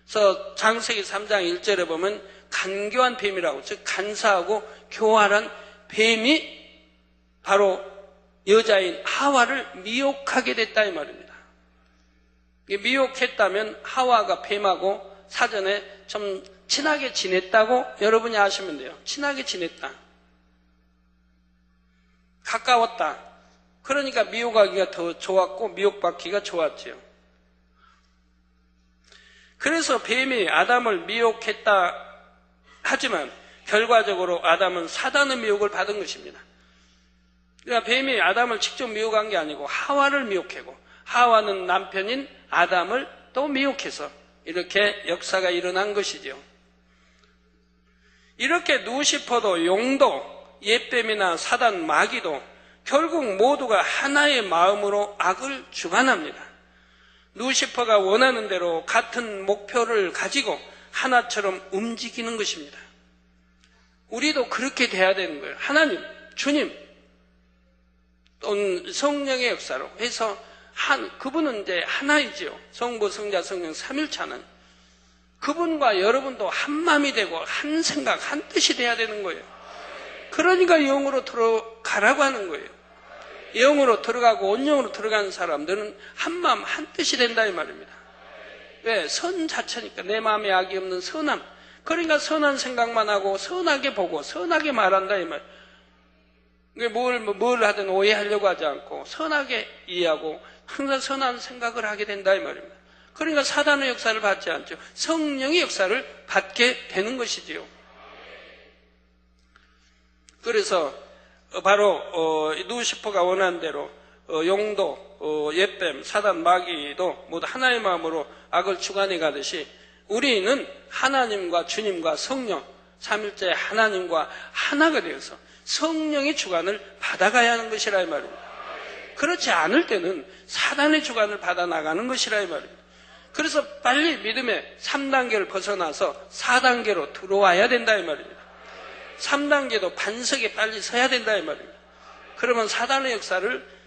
그래서 창세기 3장 1절에 보면 간교한 뱀이라고, 즉 간사하고 교활한 뱀이 바로 여자인 하와를 미혹하게 됐다 이 말입니다. 미혹했다면 하와가 뱀하고 사전에 좀 친하게 지냈다고 여러분이 아시면 돼요. 친하게 지냈다. 가까웠다. 그러니까 미혹하기가 더 좋았고 미혹받기가 좋았지요. 그래서 뱀이 아담을 미혹했다 하지만 결과적으로 아담은 사단의 미혹을 받은 것입니다. 그러니까 뱀이 아담을 직접 미혹한 게 아니고 하와를 미혹하고 하와는 남편인 아담을 또 미혹해서 이렇게 역사가 일어난 것이죠. 이렇게 누시퍼도 용도 옛뱀이나 사단 마귀도 결국 모두가 하나의 마음으로 악을 주관합니다. 누시퍼가 원하는 대로 같은 목표를 가지고 하나처럼 움직이는 것입니다. 우리도 그렇게 돼야 되는 거예요. 하나님, 주님, 또는 성령의 역사로 해서 그분은 이제 하나이지요. 성부, 성자, 성령 삼일차는 그분과 여러분도 한 마음이 되고 한 생각, 한 뜻이 돼야 되는 거예요. 그러니까 영으로 들어가라고 하는 거예요. 영으로 들어가고 온영으로 들어가는 사람들은 한 마음, 한 뜻이 된다 이 말입니다. 왜? 선 자체니까 내 마음에 악이 없는 선함. 그러니까 선한 생각만 하고 선하게 보고 선하게 말한다 이 말. 뭘 하든 오해하려고 하지 않고 선하게 이해하고 항상 선한 생각을 하게 된다 이 말입니다. 그러니까 사단의 역사를 받지 않죠. 성령의 역사를 받게 되는 것이지요. 그래서 바로 누시퍼가 원하는 대로 용도, 옛뱀, 사단, 마귀도 모두 하나의 마음으로 악을 주관해 가듯이 우리는 하나님과 주님과 성령, 삼일째 하나님과 하나가 되어서 성령의 주관을 받아가야 하는 것이라 이 말입니다. 그렇지 않을 때는 사단의 주관을 받아 나가는 것이라 이 말입니다. 그래서 빨리 믿음의 3단계를 벗어나서 4단계로 들어와야 된다 이 말입니다. 3단계도 반석에 빨리 서야 된다 이 말입니다. 그러면 사단의 역사를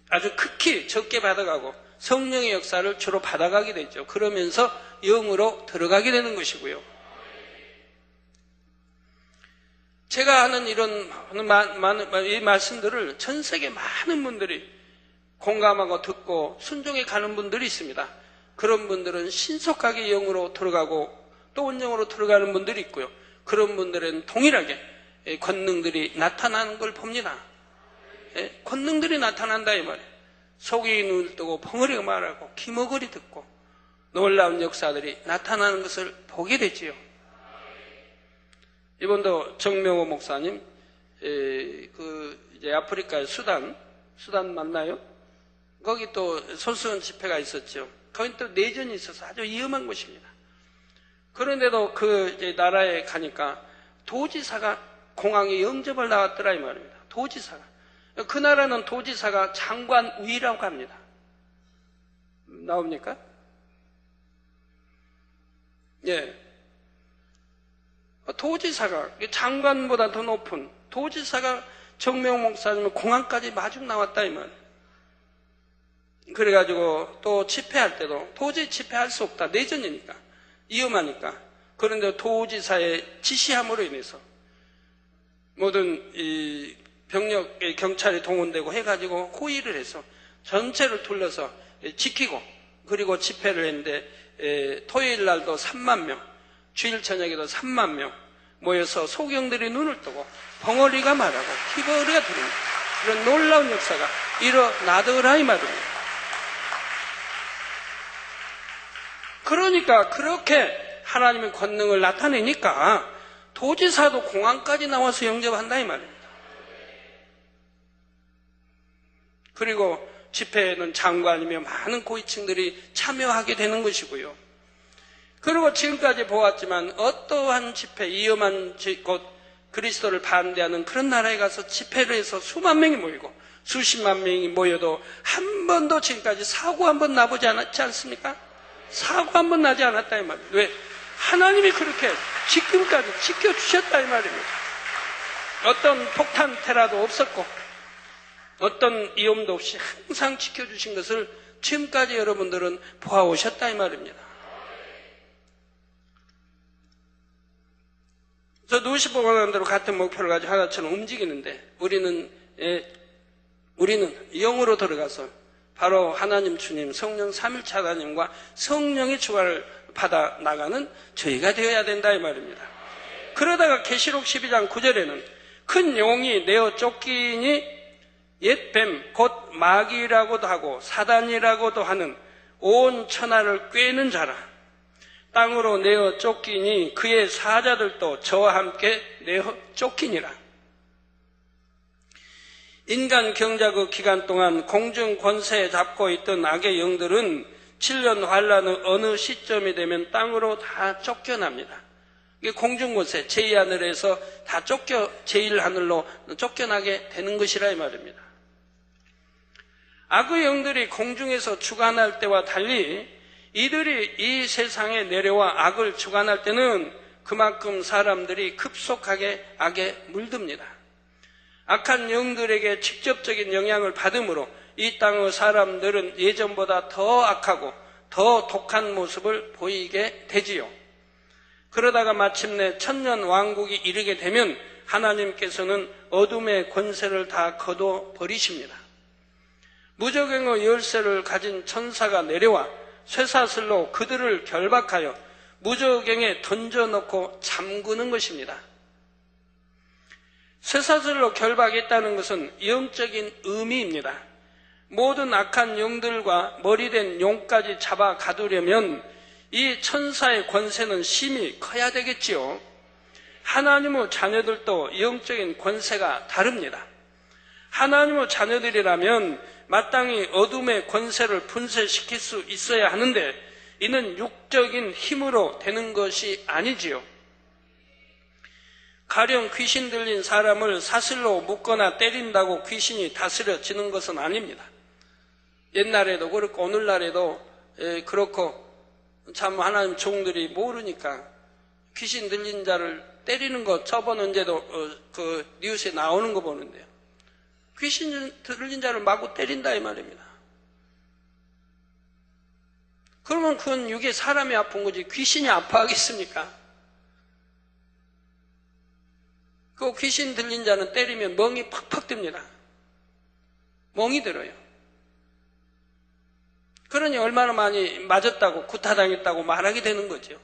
아주 극히 적게 받아가고 성령의 역사를 주로 받아가게 되죠. 그러면서 영으로 들어가게 되는 것이고요. 제가 하는 이런 이 말씀들을 전 세계 많은 분들이 공감하고 듣고 순종해 가는 분들이 있습니다. 그런 분들은 신속하게 영으로 들어가고 또 온영으로 들어가는 분들이 있고요. 그런 분들은 동일하게 권능들이 나타나는 걸 봅니다. 권능들이 나타난다 이 말이에요. 속이 눈을 뜨고 벙어리가 말하고 기머거리 듣고 놀라운 역사들이 나타나는 것을 보게 되지요. 이번도 정명호 목사님, 이제 아프리카의 수단 맞나요? 거기 또 손수건 집회가 있었죠. 거기 또 내전이 있어서 아주 위험한 곳입니다. 그런데도 그 이제 나라에 가니까 도지사가 공항에 영접을 나왔더라 이 말입니다. 도지사가. 그 나라는 도지사가 장관 우위라고 합니다. 나옵니까? 예. 도지사가 장관보다 더 높은 도지사가 정명 목사님을 공항까지 마중 나왔다 이 말이에요. 그래가지고 또 집회할 때도 도저히 집회할 수 없다. 내전이니까 위험하니까. 그런데 도지사의 지시함으로 인해서 모든 이 병력 경찰이 동원되고 해가지고 호위를 해서 전체를 둘러서 지키고 그리고 집회를 했는데 토요일 날도 3만 명, 주일 저녁에도 3만 명 모여서 소경들이 눈을 뜨고 벙어리가 말하고 기버리가 들립니다. 이런 놀라운 역사가 일어나더라 이 말입니다. 그러니까 그렇게 하나님의 권능을 나타내니까 도지사도 공항까지 나와서 영접한다 이 말입니다. 그리고 집회에는 장관이며 많은 고위층들이 참여하게 되는 것이고요. 그리고 지금까지 보았지만 어떠한 집회, 위험한 곳 그리스도를 반대하는 그런 나라에 가서 집회를 해서 수만 명이 모이고 수십만 명이 모여도 한 번도 지금까지 사고 한 번 나보지 않았지 않습니까? 사고 한 번 나지 않았다 이 말이에요. 왜? 하나님이 그렇게 지금까지 지켜주셨다 이 말입니다. 어떤 폭탄 테러도 없었고 어떤 위험도 없이 항상 지켜주신 것을 지금까지 여러분들은 보아오셨다 이 말입니다. 저 누시보고 하는 대로 같은 목표를 가지고 하나처럼 움직이는데 우리는 영으로 들어가서 바로 하나님 주님 성령 삼일체 하나님과 성령의 주관을 받아 나가는 저희가 되어야 된다 이 말입니다. 그러다가 계시록 12장 9절에는 큰 용이 내어 쫓기니 옛뱀 곧 마귀라고도 하고 사단이라고도 하는 온 천하를 꿰는 자라 땅으로 내어 쫓기니 그의 사자들도 저와 함께 내어 쫓기니라. 인간 경작의 기간 동안 공중 권세에 잡고 있던 악의 영들은 7년 환란의 어느 시점이 되면 땅으로 다 쫓겨납니다. 이게 공중 권세, 제2하늘에서 다 제1하늘로 쫓겨나게 되는 것이라 이 말입니다. 악의 영들이 공중에서 주관할 때와 달리 이들이 이 세상에 내려와 악을 주관할 때는 그만큼 사람들이 급속하게 악에 물듭니다. 악한 영들에게 직접적인 영향을 받으므로 이 땅의 사람들은 예전보다 더 악하고 더 독한 모습을 보이게 되지요. 그러다가 마침내 천년 왕국이 이르게 되면 하나님께서는 어둠의 권세를 다 거둬버리십니다. 무저갱의 열쇠를 가진 천사가 내려와 쇠사슬로 그들을 결박하여 무저갱에 던져놓고 잠그는 것입니다. 쇠사슬로 결박했다는 것은 영적인 의미입니다. 모든 악한 영들과 머리된 용까지 잡아 가두려면 이 천사의 권세는 심히 커야 되겠지요. 하나님의 자녀들도 영적인 권세가 다릅니다. 하나님의 자녀들이라면 마땅히 어둠의 권세를 분쇄시킬 수 있어야 하는데 이는 육적인 힘으로 되는 것이 아니지요. 가령 귀신 들린 사람을 사슬로 묶거나 때린다고 귀신이 다스려지는 것은 아닙니다. 옛날에도 그렇고 오늘날에도 그렇고 참 하나님 종들이 모르니까 귀신 들린 자를 때리는 거 저번 언제도 그 뉴스에 나오는 거 보는데요. 귀신 들린 자를 마구 때린다 이 말입니다. 그러면 그건 이게 사람이 아픈 거지 귀신이 아파하겠습니까? 그 귀신 들린 자는 때리면 멍이 팍팍 듭니다. 멍이 들어요. 그러니 얼마나 많이 맞았다고 구타당했다고 말하게 되는 거죠.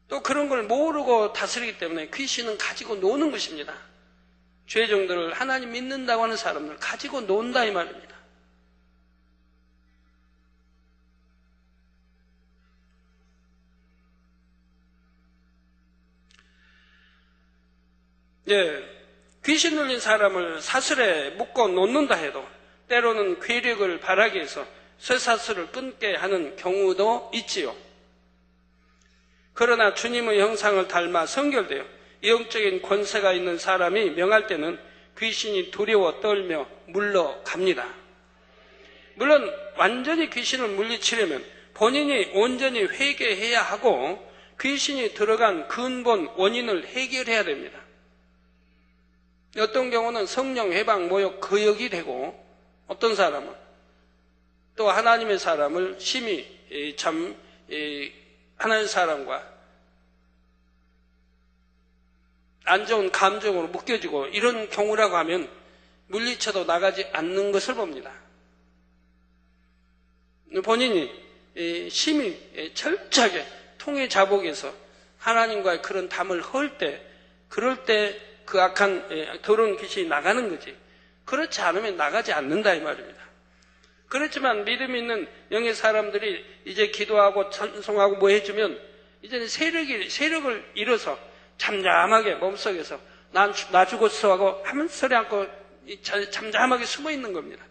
또 그런 걸 모르고 다스리기 때문에 귀신은 가지고 노는 것입니다. 죄종들을 하나님 믿는다고 하는 사람들 가지고 논다 이 말입니다. 예, 귀신 들린 사람을 사슬에 묶어 놓는다 해도 때로는 괴력을 발하기 위해서 쇠사슬을 끊게 하는 경우도 있지요. 그러나 주님의 형상을 닮아 성결되어 영적인 권세가 있는 사람이 명할 때는 귀신이 두려워 떨며 물러갑니다. 물론 완전히 귀신을 물리치려면 본인이 온전히 회개해야 하고 귀신이 들어간 근본 원인을 해결해야 됩니다. 어떤 경우는 성령 해방 모욕 거역이 되고 어떤 사람은 또 하나님의 사람을 심히 하나님의 사람과 안 좋은 감정으로 묶여지고 이런 경우라고 하면 물리쳐도 나가지 않는 것을 봅니다. 본인이 심히 철저하게 통해 자복해서 하나님과의 그런 담을 헐 때 그럴 때 그 악한 더러운 귀신이 나가는 거지. 그렇지 않으면 나가지 않는다 이 말입니다. 그렇지만 믿음 있는 영의 사람들이 이제 기도하고 찬송하고 뭐 해주면 이제는 세력을 잃어서 잠잠하게 몸속에서 나 죽었어 하고 하면 소리 않고 잠잠하게 숨어 있는 겁니다.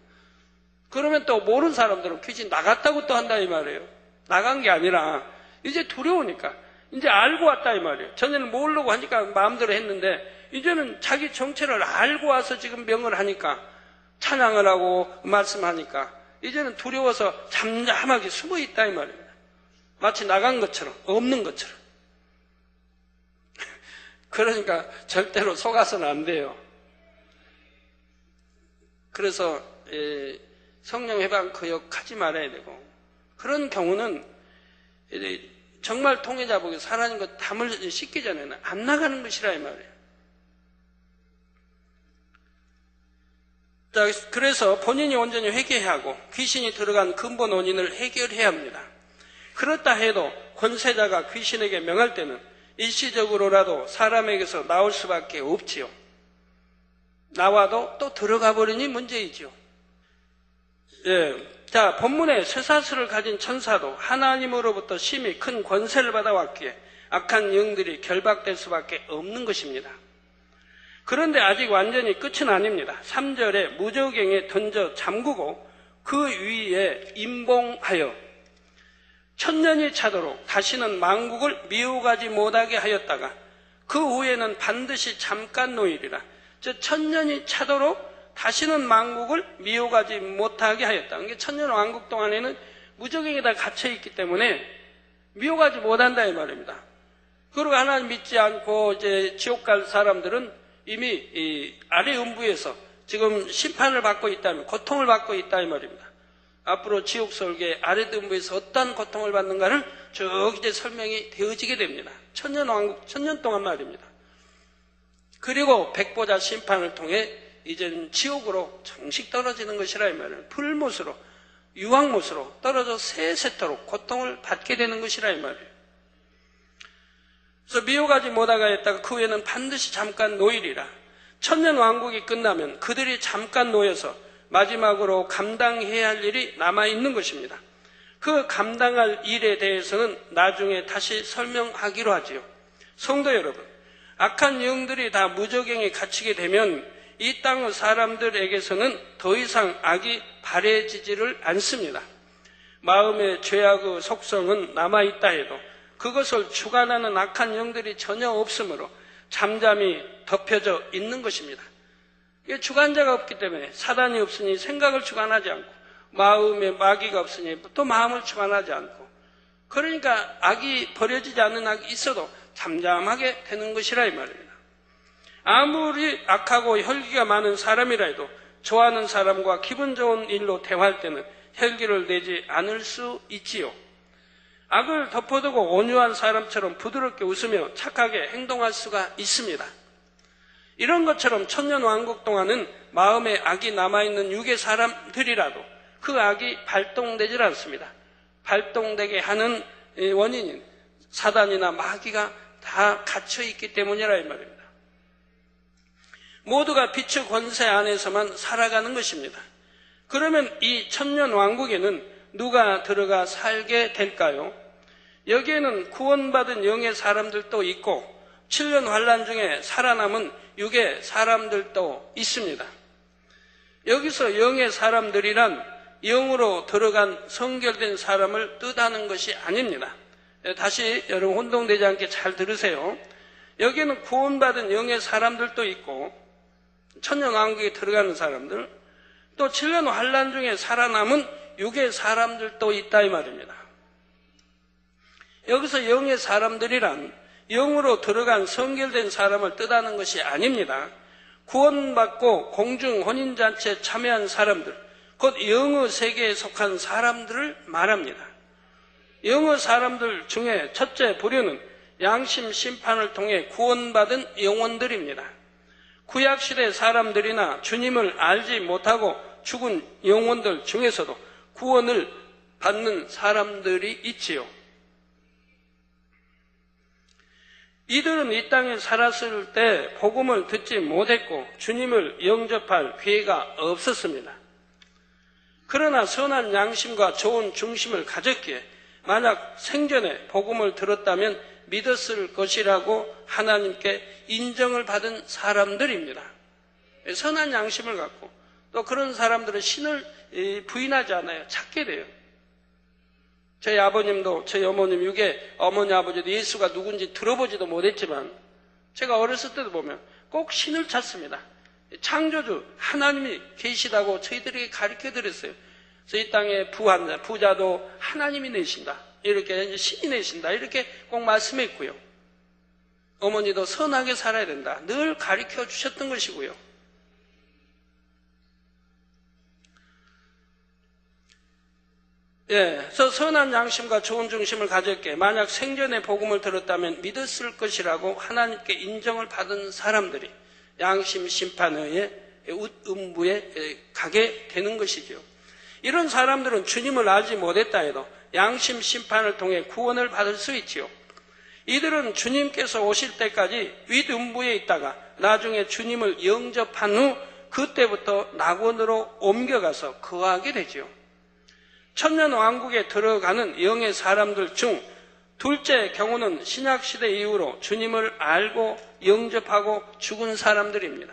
그러면 또 모르는 사람들은 귀신 나갔다고 또 한다 이 말이에요. 나간 게 아니라 이제 두려우니까 이제 알고 왔다 이 말이에요. 전에는 모르려고 하니까 마음대로 했는데 이제는 자기 정체를 알고 와서 지금 명을 하니까 찬양을 하고 말씀하니까 이제는 두려워서 잠잠하게 숨어 있다 이 말입니다. 마치 나간 것처럼 없는 것처럼. 그러니까 절대로 속아서는 안 돼요. 그래서 성령 해방 거역하지 말아야 되고 그런 경우는 정말 통해자복에서 하나님과 담을 씻기 전에는 안 나가는 것이라 이 말이에요. 자, 그래서 본인이 온전히 회개해야 하고 귀신이 들어간 근본 원인을 해결해야 합니다. 그렇다 해도 권세자가 귀신에게 명할 때는 일시적으로라도 사람에게서 나올 수밖에 없지요. 나와도 또 들어가 버리니 문제이지요. 예. 자, 본문에 쇠사슬을 가진 천사도 하나님으로부터 심히 큰 권세를 받아왔기에 악한 영들이 결박될 수밖에 없는 것입니다. 그런데 아직 완전히 끝은 아닙니다. 3절에 무저갱에 던져 잠그고 그 위에 임봉하여 천년이 차도록 다시는 만국을 미혹하지 못하게 하였다가 그 후에는 반드시 잠깐 노일이라. 즉 천년이 차도록 다시는 만국을 미혹하지 못하게 하였다. 그러니까 천년 왕국 동안에는 무저갱에다 갇혀있기 때문에 미혹하지 못한다 이 말입니다. 그리고 하나님 믿지 않고 이제 지옥 갈 사람들은 이미 이 아래 음부에서 지금 심판을 받고 있다면 고통을 받고 있다 이 말입니다. 앞으로 지옥 설계 아래 음부에서 어떤 고통을 받는가를 쭉 이제 설명이 되어지게 됩니다. 천년 왕국, 천년 동안 말입니다. 그리고 백보자 심판을 통해 이제는 지옥으로 정식 떨어지는 것이라 이 말이에요. 불못으로, 유황못으로 떨어져 세세토록 고통을 받게 되는 것이라 이 말이에요. 그래서 미혹하지 못하게 했다가 그 후에는 반드시 잠깐 노일이라. 천년 왕국이 끝나면 그들이 잠깐 놓여서 마지막으로 감당해야 할 일이 남아있는 것입니다. 그 감당할 일에 대해서는 나중에 다시 설명하기로 하지요. 성도 여러분, 악한 영들이 다 무저갱에 갇히게 되면 이 땅의 사람들에게서는 더 이상 악이 바래지지를 않습니다. 마음의 죄악의 속성은 남아있다 해도 그것을 주관하는 악한 영들이 전혀 없으므로 잠잠히 덮여져 있는 것입니다. 주관자가 없기 때문에 사단이 없으니 생각을 주관하지 않고 마음에 마귀가 없으니 또 마음을 주관하지 않고 그러니까 악이 버려지지 않는 악이 있어도 잠잠하게 되는 것이라 이 말입니다. 아무리 악하고 혈기가 많은 사람이라 해도 좋아하는 사람과 기분 좋은 일로 대화할 때는 혈기를 내지 않을 수 있지요. 악을 덮어두고 온유한 사람처럼 부드럽게 웃으며 착하게 행동할 수가 있습니다. 이런 것처럼 천년왕국 동안은 마음에 악이 남아있는 육의 사람들이라도 그 악이 발동되질 않습니다. 발동되게 하는 원인인 사단이나 마귀가 다 갇혀있기 때문이라 이 말입니다. 모두가 빛의 권세 안에서만 살아가는 것입니다. 그러면 이 천년왕국에는 누가 들어가 살게 될까요? 여기에는 구원받은 영의 사람들도 있고 7년 환란 중에 살아남은 육의 사람들도 있습니다. 여기서 영의 사람들이란 영으로 들어간 성결된 사람을 뜻하는 것이 아닙니다. 다시 여러분 혼동되지 않게 잘 들으세요. 여기는 구원받은 영의 사람들도 있고 천년왕국에 들어가는 사람들, 또 7년 환란 중에 살아남은 육의 사람들도 있다 이 말입니다. 여기서 영의 사람들이란 영으로 들어간 성결된 사람을 뜻하는 것이 아닙니다. 구원받고 공중 혼인잔치에 참여한 사람들, 곧 영의 세계에 속한 사람들을 말합니다. 영의 사람들 중에 첫째 부류는 양심 심판을 통해 구원받은 영혼들입니다. 구약시대 사람들이나 주님을 알지 못하고 죽은 영혼들 중에서도 구원을 받는 사람들이 있지요. 이들은 이 땅에 살았을 때 복음을 듣지 못했고 주님을 영접할 기회가 없었습니다. 그러나 선한 양심과 좋은 중심을 가졌기에 만약 생전에 복음을 들었다면 믿었을 것이라고 하나님께 인정을 받은 사람들입니다. 선한 양심을 갖고 또 그런 사람들은 신을 부인하지 않아요. 찾게 돼요. 저희 아버님도 저희 어머님 육에 어머니 아버지도 예수가 누군지 들어보지도 못했지만 제가 어렸을 때도 보면 꼭 신을 찾습니다. 창조주 하나님이 계시다고 저희들에게 가르쳐 드렸어요. 그래서 이 땅에 부자도 하나님이 내신다. 이렇게 신이 내신다. 이렇게 꼭 말씀했고요. 어머니도 선하게 살아야 된다. 늘 가르쳐 주셨던 것이고요. 그래서 선한 양심과 좋은 중심을 가졌기에 만약 생전에 복음을 들었다면 믿었을 것이라고 하나님께 인정을 받은 사람들이 양심 심판의 음부에 가게 되는 것이죠. 이런 사람들은 주님을 알지 못했다 해도 양심 심판을 통해 구원을 받을 수 있지요. 이들은 주님께서 오실 때까지 윗음부에 있다가 나중에 주님을 영접한 후 그때부터 낙원으로 옮겨가서 거하게 되지요. 천년왕국에 들어가는 영의 사람들 중 둘째 경우는 신약시대 이후로 주님을 알고 영접하고 죽은 사람들입니다.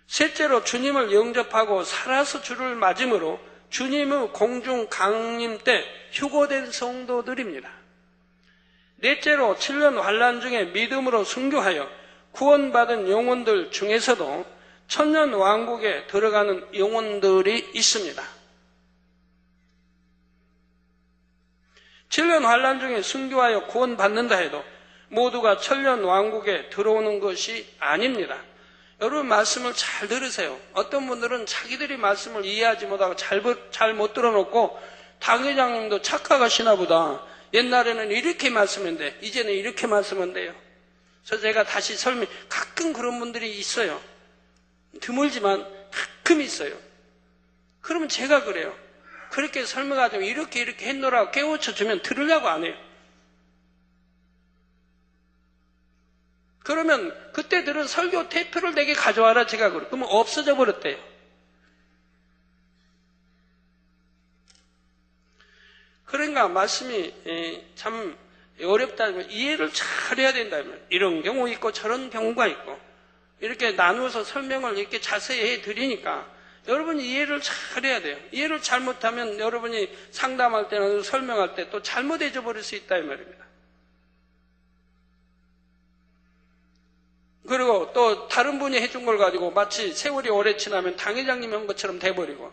셋째로 주님을 영접하고 살아서 주를 맞음으로 주님의 공중 강림 때 휴거된 성도들입니다. 넷째로 7년 환란 중에 믿음으로 순교하여 구원받은 영혼들 중에서도 천년왕국에 들어가는 영혼들이 있습니다. 7년 환란 중에 순교하여 구원받는다 해도 모두가 천년왕국에 들어오는 것이 아닙니다. 여러분 말씀을 잘 들으세요. 어떤 분들은 자기들이 말씀을 이해하지 못하고 잘 못 들어놓고 당회장님도 착각하시나 보다. 옛날에는 이렇게 말씀했는데 이제는 이렇게 말씀한대요. 그래서 제가 다시 가끔 그런 분들이 있어요. 드물지만 가끔 있어요. 그러면 제가 그래요. 그렇게 설명하자고 이렇게 했노라고 깨우쳐주면 들으려고 안 해요. 그러면 그때 들은 설교 테이프를 내게 가져와라 제가 그래요. 그러면 없어져 버렸대요. 그러니까 말씀이 참 어렵다면 이해를 잘 해야 된다면 이런 경우 있고 저런 경우가 있고 이렇게 나누어서 설명을 이렇게 자세히 해드리니까 여러분이 이해를 잘 해야 돼요. 이해를 잘못하면 여러분이 상담할 때나 설명할 때 또 잘못해져 버릴 수 있다 이 말입니다. 그리고 또 다른 분이 해준 걸 가지고 마치 세월이 오래 지나면 당회장님이 한 것처럼 돼버리고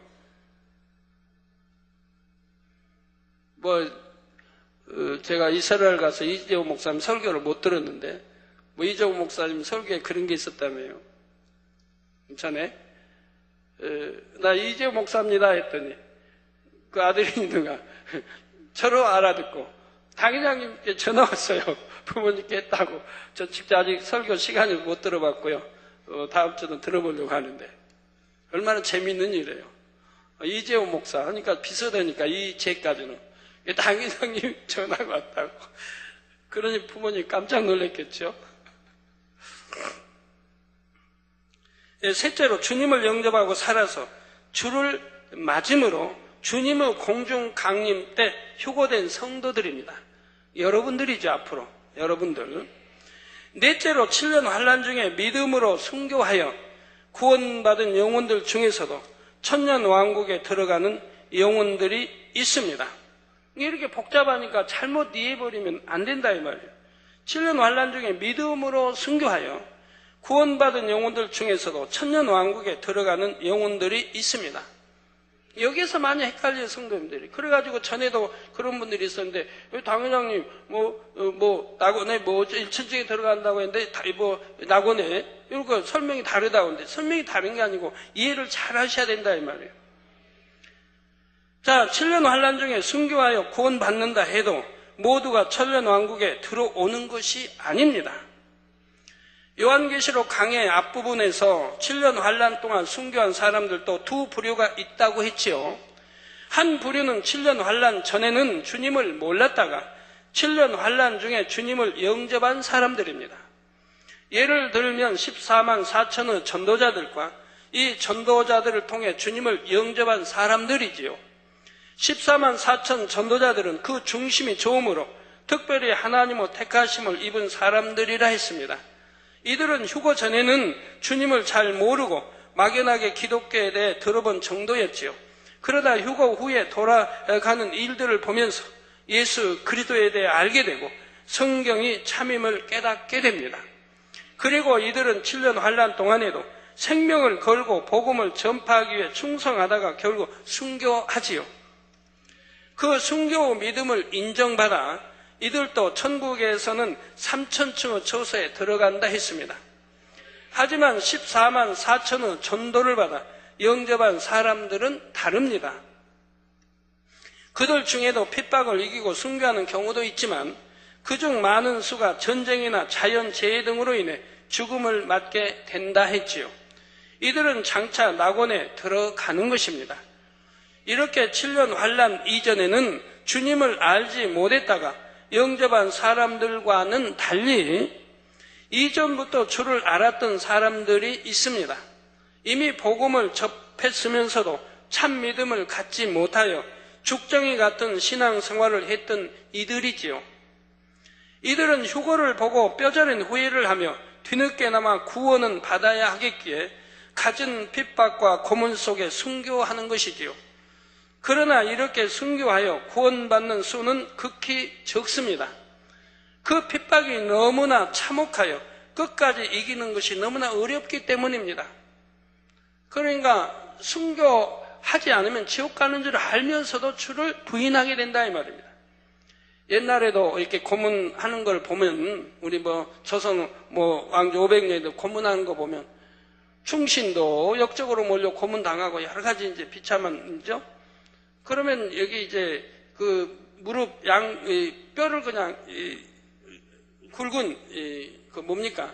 제가 이스라엘 가서 이재호 목사님 설교를 못 들었는데 이재호 목사님 설교에 그런 게 있었다며요. 전에 나 이재호 목사입니다 했더니 그 아들이 누가 저로 알아듣고 당회장님께 전화 왔어요. 부모님께 했다고. 저 직접 아직 설교 시간을 못 들어봤고요. 다음 주는 들어보려고 하는데 얼마나 재미있는 일이에요. 이재호 목사 하니까 비슷하니까 이 제까지는 당회장님 전화가 왔다고. 그러니 부모님 깜짝 놀랐겠죠. 셋째로 주님을 영접하고 살아서 주를 맞음으로 주님의 공중 강림 때 휴거된 성도들입니다. 여러분들이죠, 앞으로. 여러분들. 넷째로 7년 환란 중에 믿음으로 순교하여 구원받은 영혼들 중에서도 천년 왕국에 들어가는 영혼들이 있습니다. 이렇게 복잡하니까 잘못 이해해버리면 안 된다 이 말이에요. 7년 환란 중에 믿음으로 순교하여 구원받은 영혼들 중에서도 천년 왕국에 들어가는 영혼들이 있습니다. 여기에서 많이 헷갈려요, 성도님들이. 그래가지고 전에도 그런 분들이 있었는데, 당회장님, 낙원에 1천층에 들어간다고 했는데, 낙원에, 이거 설명이 다르다고 했는데, 설명이 다른 게 아니고, 이해를 잘 하셔야 된다, 이 말이에요. 자, 7년 환란 중에 순교하여 구원받는다 해도, 모두가 천년 왕국에 들어오는 것이 아닙니다. 요한계시록 강의 앞부분에서 7년 환란 동안 순교한 사람들도 두 부류가 있다고 했지요. 한 부류는 7년 환란 전에는 주님을 몰랐다가 7년 환란 중에 주님을 영접한 사람들입니다. 예를 들면 14만 4천의 전도자들과 이 전도자들을 통해 주님을 영접한 사람들이지요. 14만 4천 전도자들은 그 중심이 좋음으로 특별히 하나님의 택하심을 입은 사람들이라 했습니다. 이들은 휴거 전에는 주님을 잘 모르고 막연하게 기독교에 대해 들어본 정도였지요. 그러다 휴거 후에 돌아가는 일들을 보면서 예수 그리스도에 대해 알게 되고 성경이 참임을 깨닫게 됩니다. 그리고 이들은 7년 환란 동안에도 생명을 걸고 복음을 전파하기 위해 충성하다가 결국 순교하지요. 그 순교 믿음을 인정받아 이들도 천국에서는 3천층의 처소에 들어간다 했습니다. 하지만 14만 4천의 전도를 받아 영접한 사람들은 다릅니다. 그들 중에도 핍박을 이기고 순교하는 경우도 있지만 그중 많은 수가 전쟁이나 자연재해 등으로 인해 죽음을 맞게 된다 했지요. 이들은 장차 낙원에 들어가는 것입니다. 이렇게 7년 환란 이전에는 주님을 알지 못했다가 영접한 사람들과는 달리 이전부터 주를 알았던 사람들이 있습니다. 이미 복음을 접했으면서도 참 믿음을 갖지 못하여 죽정이 같은 신앙생활을 했던 이들이지요. 이들은 휴거를 보고 뼈저린 후회를 하며 뒤늦게나마 구원은 받아야 하겠기에 갖은 핍박과 고문 속에 순교하는 것이지요. 그러나 이렇게 순교하여 구원받는 수는 극히 적습니다. 그 핍박이 너무나 참혹하여 끝까지 이기는 것이 너무나 어렵기 때문입니다. 그러니까 순교하지 않으면 지옥 가는 줄 알면서도 주를 부인하게 된다 이 말입니다. 옛날에도 이렇게 고문하는 걸 보면 우리 조선 왕조 500년에도 고문하는 거 보면 충신도 역적으로 몰려 고문당하고 여러 가지 이제 비참한 일이죠. 그러면 여기 이제 그 무릎 뼈를 그냥 굵은 뭡니까?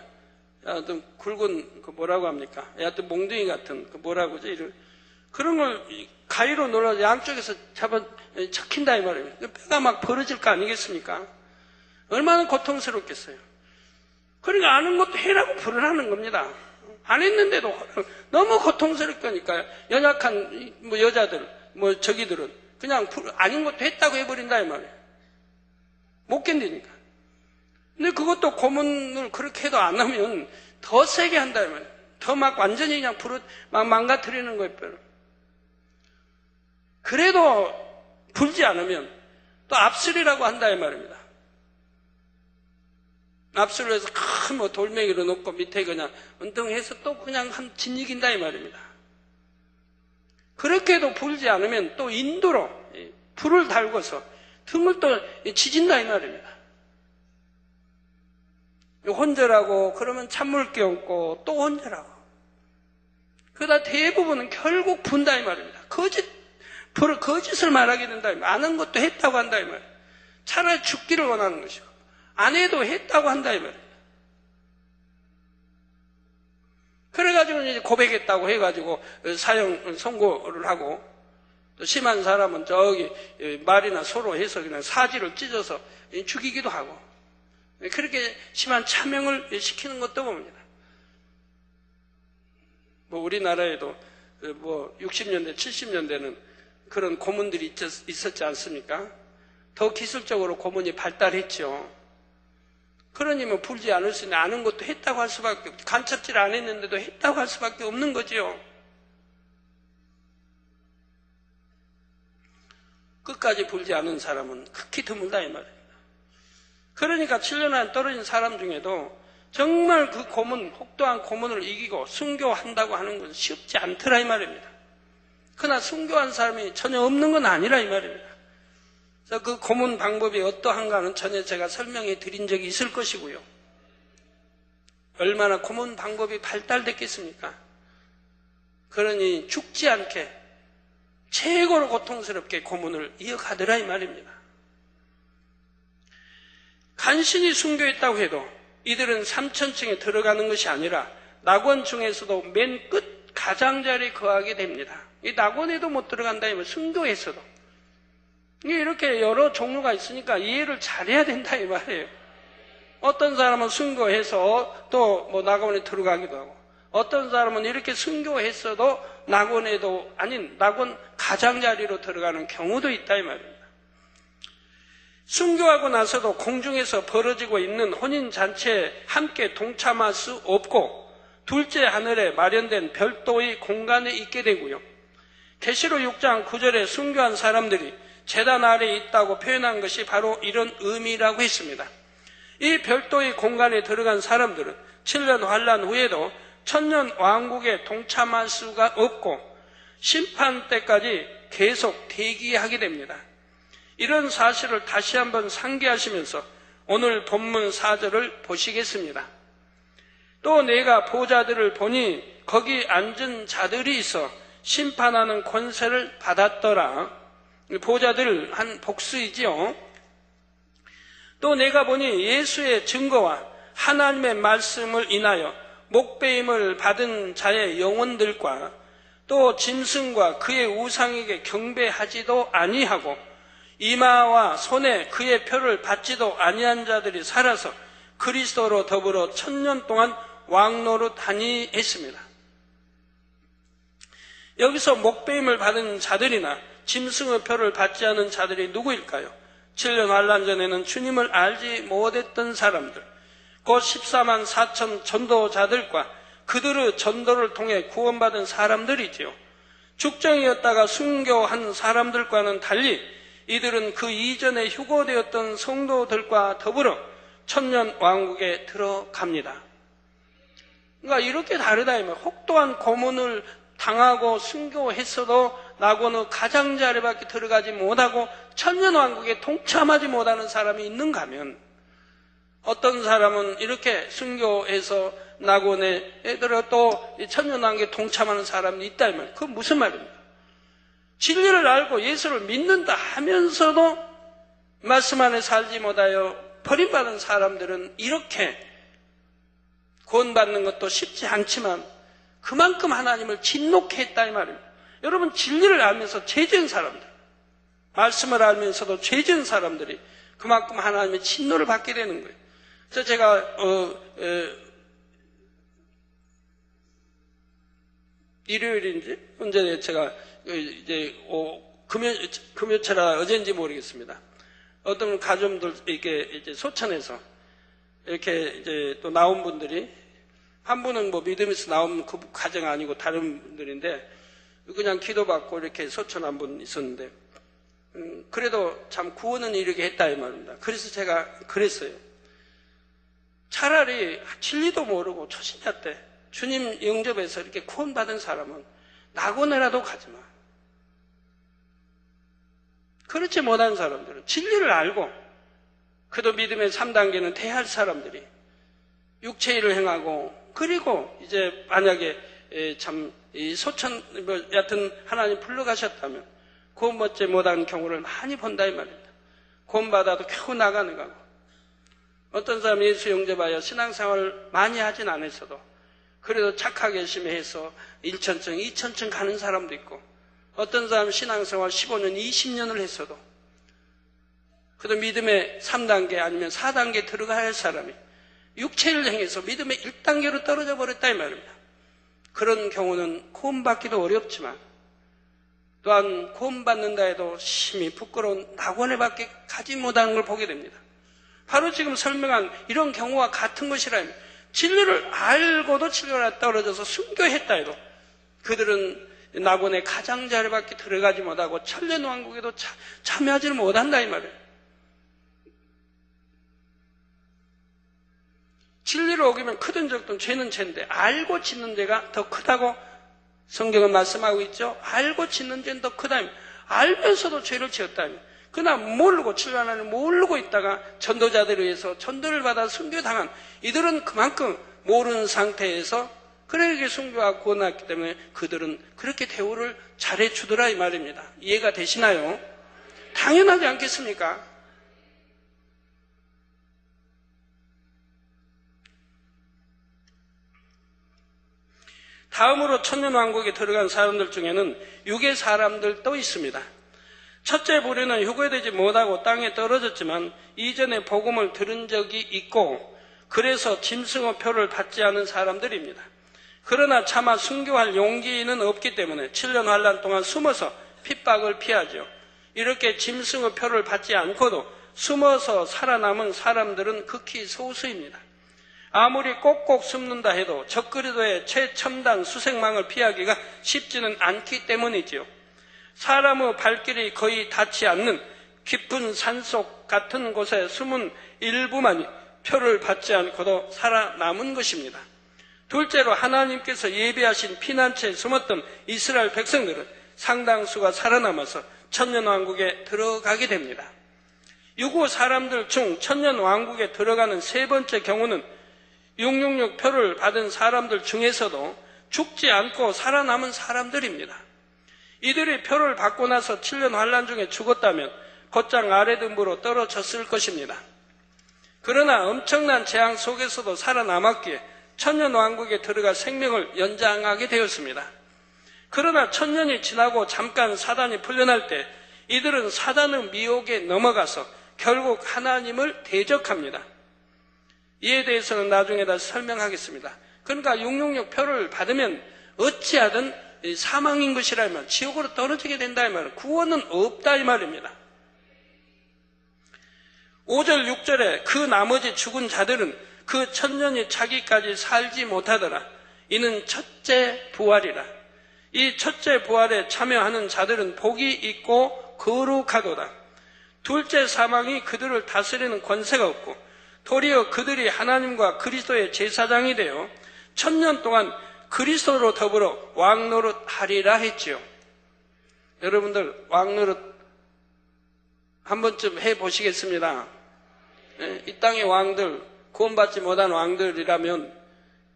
하여튼 굵은 뭐라고 합니까? 하여튼 몽둥이 같은 뭐라고죠? 그런 걸 가위로 눌러서 양쪽에서 척힌다 이 말이에요. 뼈가 막 벌어질 거 아니겠습니까? 얼마나 고통스럽겠어요. 그러니까 아는 것도 해라고 불어나는 겁니다. 안 했는데도 너무 고통스럽니까 연약한 여자들 저기들은 그냥 아닌 것도 했다고 해버린다 이 말이에요. 못 견디니까. 근데 그것도 고문을 그렇게 해도 안 하면 더 세게 한다 이 말이에요. 더 막 완전히 그냥 막 망가뜨리는 거예요. 그래도 불지 않으면 또 압술이라고 한다 이 말입니다. 압술을 해서 큰 돌멩이로 놓고 밑에 그냥 운동해서 또 그냥 짓이긴다 이 말입니다. 그렇게 해도 불지 않으면 또 인도로 불을 달고서 등을 또 지진다 이 말입니다. 혼절하고 그러면 찬물 끼얹고 또 혼절하고 그러다 대부분은 결국 분다 이 말입니다. 거짓 거짓을 말하게 된다. 아는 것도 했다고 한다 이 말이에요. 차라리 죽기를 원하는 것이고 안 해도 했다고 한다 이 말이에요. 그래가지고 이제 고백했다고 해가지고 사형 선고를 하고, 또 심한 사람은 저기 말이나 소로 해서 그냥 사지를 찢어서 죽이기도 하고, 그렇게 심한 차명을 시키는 것도 봅니다. 뭐 우리나라에도 뭐 60년대, 70년대는 그런 고문들이 있었지 않습니까? 더 기술적으로 고문이 발달했죠. 그러니 뭐 풀지 않을 수 있는, 아는 것도 했다고 할 수밖에, 간첩질 안 했는데도 했다고 할 수밖에 없는 거지요. 끝까지 풀지 않은 사람은 극히 드물다 이 말입니다. 그러니까 7년 안에 떨어진 사람 중에도 정말 그 고문, 혹독한 고문을 이기고 순교한다고 하는 건 쉽지 않더라 이 말입니다. 그러나 순교한 사람이 전혀 없는 건 아니라 이 말입니다. 그래서 그 고문 방법이 어떠한가는 전에 제가 설명해 드린 적이 있을 것이고요. 얼마나 고문 방법이 발달됐겠습니까? 그러니 죽지 않게 최고로 고통스럽게 고문을 이어가더라 이 말입니다. 간신히 순교했다고 해도 이들은 3천층에 들어가는 것이 아니라 낙원 중에서도 맨 끝 가장자리에 거하게 됩니다. 이 낙원에도 못 들어간다면 순교했어도. 이렇게 여러 종류가 있으니까 이해를 잘해야 된다 이 말이에요. 어떤 사람은 순교해서 또 뭐 낙원에 들어가기도 하고, 어떤 사람은 이렇게 순교했어도 낙원에도 아닌 낙원 가장자리로 들어가는 경우도 있다 이 말입니다. 순교하고 나서도 공중에서 벌어지고 있는 혼인잔치에 함께 동참할 수 없고 둘째 하늘에 마련된 별도의 공간에 있게 되고요. 계시록 6장 9절에 순교한 사람들이 제단 아래에 있다고 표현한 것이 바로 이런 의미라고 했습니다. 이 별도의 공간에 들어간 사람들은 7년 환란 후에도 천년 왕국에 동참할 수가 없고 심판 때까지 계속 대기하게 됩니다. 이런 사실을 다시 한번 상기하시면서 오늘 본문 4절을 보시겠습니다. 또 내가 보좌들을 보니 거기 앉은 자들이 있어 심판하는 권세를 받았더라. 보좌들 한 복수이지요. 또 내가 보니 예수의 증거와 하나님의 말씀을 인하여 목배임을 받은 자의 영혼들과 또 짐승과 그의 우상에게 경배하지도 아니하고 이마와 손에 그의 표를 받지도 아니한 자들이 살아서 그리스도로 더불어 1000년 동안 왕노릇하니 했습니다. 여기서 목배임을 받은 자들이나 짐승의 표를 받지 않은 자들이 누구일까요? 7년 환란 전에는 주님을 알지 못했던 사람들, 곧 14만 4천 전도자들과 그들의 전도를 통해 구원받은 사람들이지요. 죽정이었다가 순교한 사람들과는 달리 이들은 그 이전에 휴거되었던 성도들과 더불어 1000년 왕국에 들어갑니다. 그러니까 이렇게 다르다 이말. 혹독한 고문을 당하고 순교했어도 낙원의 가장자리밖에 들어가지 못하고 1000년 왕국에 동참하지 못하는 사람이 있는가 하면, 어떤 사람은 이렇게 순교해서 낙원에 들어 또 1000년 왕국에 동참하는 사람이 있다 이말. 그건 무슨 말입니까? 진리를 알고 예수를 믿는다 하면서도 말씀 안에 살지 못하여 버림받은 사람들은 이렇게 구원받는 것도 쉽지 않지만 그만큼 하나님을 진노케 했다 이 말입니다. 여러분, 진리를 알면서 죄지은 사람들, 말씀을 알면서도 죄지은 사람들이 그만큼 하나님의 진노를 받게 되는 거예요. 그래서 제가 일요일인지 언제 제가 이제 금요철아 어제인지 모르겠습니다. 어떤 가정들 이렇게 이제 소천에서 이렇게 이제 또 나온 분들이, 한 분은 뭐 믿음에서 나온 그 가정 아니고 다른 분들인데 그냥 기도받고 이렇게 소천한 분 있었는데 그래도 참 구원은 이르게 했다 이 말입니다. 그래서 제가 그랬어요. 차라리 진리도 모르고 초신자 때 주님 영접해서 이렇게 구원받은 사람은 낙원에라도 가지 마. 그렇지 못한 사람들은 진리를 알고 그도 믿음의 3단계는 대할 사람들이 육체일을 행하고, 그리고 이제 만약에 참 이 소천 여하튼 하나님 불러가셨다면 구원받지 못한 경우를 많이 본다 이 말입니다. 구원받아도 겨우 나가는 거고, 어떤 사람 예수 영접하여 신앙생활을 많이 하진 않았어도 그래도 착하게 열심히 해서 1천층, 2천층 가는 사람도 있고, 어떤 사람 신앙생활 15년, 20년을 했어도 그래도 믿음의 3단계 아니면 4단계 들어가야 할 사람이 육체를 행해서 믿음의 1단계로 떨어져 버렸다 이 말입니다. 그런 경우는 구원받기도 어렵지만 또한 구원받는다 해도 심히 부끄러운 낙원에 밖에 가지 못하는 걸 보게 됩니다. 바로 지금 설명한 이런 경우와 같은 것이라면, 진리를 알고도 진리가 떨어져서 순교했다 해도 그들은 낙원의 가장자리밖에 들어가지 못하고 천년왕국에도 참여하지를 못한다 이 말이에요. 진리를 어기면 크든 적든 죄는 죄인데 알고 짓는 죄가 더 크다고 성경은 말씀하고 있죠. 알고 짓는 죄는 더 크다며, 알면서도 죄를 지었다며, 그러나 모르고, 7년 안에 모르고 있다가 전도자들에 의해서 전도를 받아 순교당한 이들은 그만큼 모르는 상태에서 그에게 순교하고 구원했기 때문에 그들은 그렇게 대우를 잘해주더라 이 말입니다. 이해가 되시나요? 당연하지 않겠습니까? 다음으로 천년왕국에 들어간 사람들 중에는 육의 사람들도 있습니다. 첫째 부류는 휴거되지 못하고 땅에 떨어졌지만 이전에 복음을 들은 적이 있고 그래서 짐승의 표를 받지 않은 사람들입니다. 그러나 차마 순교할 용기는 없기 때문에 7년 환란 동안 숨어서 핍박을 피하죠. 이렇게 짐승의 표를 받지 않고도 숨어서 살아남은 사람들은 극히 소수입니다. 아무리 꼭꼭 숨는다 해도 적그리도의 최첨단 수색망을 피하기가 쉽지는 않기 때문이지요. 사람의 발길이 거의 닿지 않는 깊은 산속 같은 곳에 숨은 일부만이 표를 받지 않고도 살아남은 것입니다. 둘째로 하나님께서 예비하신 피난처에 숨었던 이스라엘 백성들은 상당수가 살아남아서 천년왕국에 들어가게 됩니다. 유구 사람들 중 천년왕국에 들어가는 세 번째 경우는 666 표를 받은 사람들 중에서도 죽지 않고 살아남은 사람들입니다. 이들이 표를 받고 나서 7년 환란 중에 죽었다면 곧장 아래등부로 떨어졌을 것입니다. 그러나 엄청난 재앙 속에서도 살아남았기에 천년왕국에 들어가 생명을 연장하게 되었습니다. 그러나 천년이 지나고 잠깐 사단이 풀려날 때 이들은 사단의 미혹에 넘어가서 결국 하나님을 대적합니다. 이에 대해서는 나중에 다시 설명하겠습니다. 그러니까 666 표를 받으면 어찌하든 사망인 것이라면 지옥으로 떨어지게 된다 이 말은 구원은 없다 이 말입니다. 5절 6절에 그 나머지 죽은 자들은 그 천년이 차기까지 살지 못하더라. 이는 첫째 부활이라. 이 첫째 부활에 참여하는 자들은 복이 있고 거룩하도다. 둘째 사망이 그들을 다스리는 권세가 없고 도리어 그들이 하나님과 그리스도의 제사장이 되어 천년 동안 그리스도로 더불어 왕노릇 하리라 했지요. 여러분들 왕노릇 한 번쯤 해보시겠습니다. 이 땅의 왕들, 구원받지 못한 왕들이라면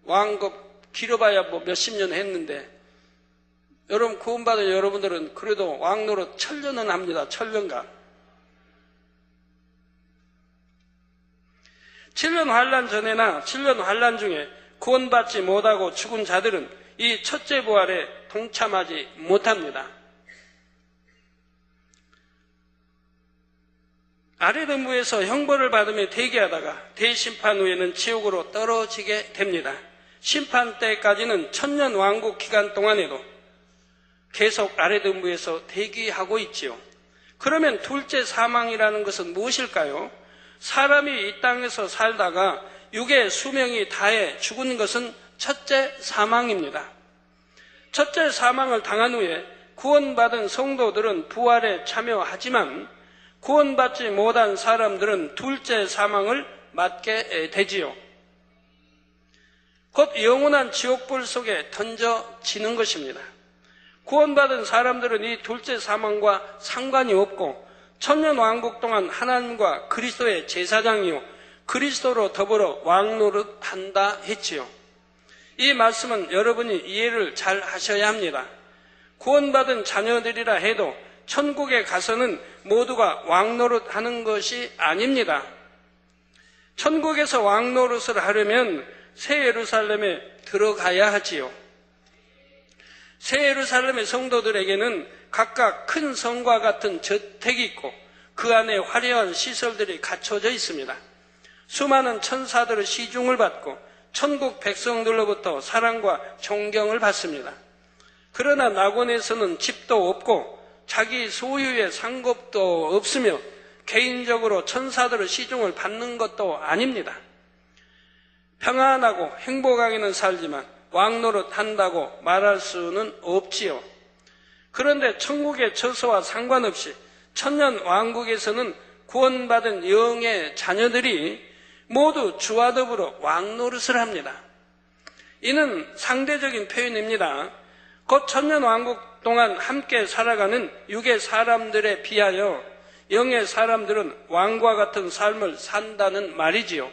왕급 길어봐야 뭐 몇십 년 했는데 여러분 구원받은 여러분들은 그래도 왕노릇 천년은 합니다. 천년간. 7년 환란 전에나 7년 환란 중에 구원받지 못하고 죽은 자들은 이 첫째 부활에 동참하지 못합니다. 아래등부에서 형벌을 받으며 대기하다가 대심판 후에는 지옥으로 떨어지게 됩니다. 심판 때까지는 천년 왕국 기간 동안에도 계속 아래등부에서 대기하고 있지요. 그러면 둘째 사망이라는 것은 무엇일까요? 사람이 이 땅에서 살다가 육의 수명이 다해 죽은 것은 첫째 사망입니다. 첫째 사망을 당한 후에 구원받은 성도들은 부활에 참여하지만 구원받지 못한 사람들은 둘째 사망을 맞게 되지요. 곧 영원한 지옥불 속에 던져지는 것입니다. 구원받은 사람들은 이 둘째 사망과 상관이 없고 천년왕국 동안 하나님과 그리스도의 제사장이요 그리스도로 더불어 왕노릇한다 했지요. 이 말씀은 여러분이 이해를 잘 하셔야 합니다. 구원받은 자녀들이라 해도 천국에 가서는 모두가 왕노릇 하는 것이 아닙니다. 천국에서 왕노릇을 하려면 새 예루살렘에 들어가야 하지요. 새 예루살렘의 성도들에게는 각각 큰 성과 같은 저택이 있고 그 안에 화려한 시설들이 갖춰져 있습니다. 수많은 천사들의 시중을 받고 천국 백성들로부터 사랑과 존경을 받습니다. 그러나 낙원에서는 집도 없고 자기 소유의 상급도 없으며 개인적으로 천사들의 시중을 받는 것도 아닙니다. 평안하고 행복하게는 살지만 왕노릇 한다고 말할 수는 없지요. 그런데 천국의 처소와 상관없이 천년 왕국에서는 구원받은 영의 자녀들이 모두 주와 더불어 왕노릇을 합니다. 이는 상대적인 표현입니다. 곧 천년 왕국 동안 함께 살아가는 육의 사람들에 비하여 영의 사람들은 왕과 같은 삶을 산다는 말이지요.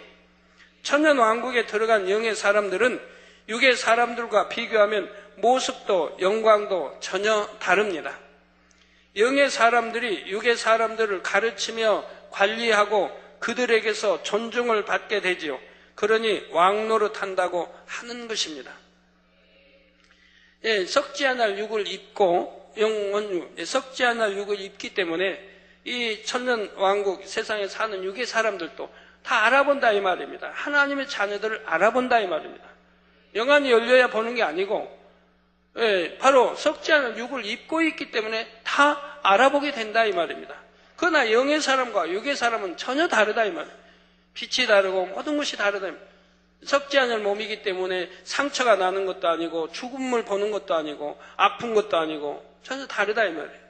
천년 왕국에 들어간 영의 사람들은 육의 사람들과 비교하면 모습도 영광도 전혀 다릅니다. 영의 사람들이 육의 사람들을 가르치며 관리하고 그들에게서 존중을 받게 되지요. 그러니 왕노릇한다고 하는 것입니다. 썩지 않을 육을 입고 영원유, 썩지 않을 육을 입기 때문에 이 천년 왕국 세상에 사는 육의 사람들도 다 알아본다 이 말입니다. 하나님의 자녀들을 알아본다 이 말입니다. 영안이 열려야 보는 게 아니고 바로 썩지 않은 육을 입고 있기 때문에 다 알아보게 된다 이 말입니다. 그러나 영의 사람과 육의 사람은 전혀 다르다 이 말이에요. 빛이 다르고 모든 것이 다르다. 썩지 않을 몸이기 때문에 상처가 나는 것도 아니고 죽음을 보는 것도 아니고 아픈 것도 아니고 전혀 다르다 이 말이에요.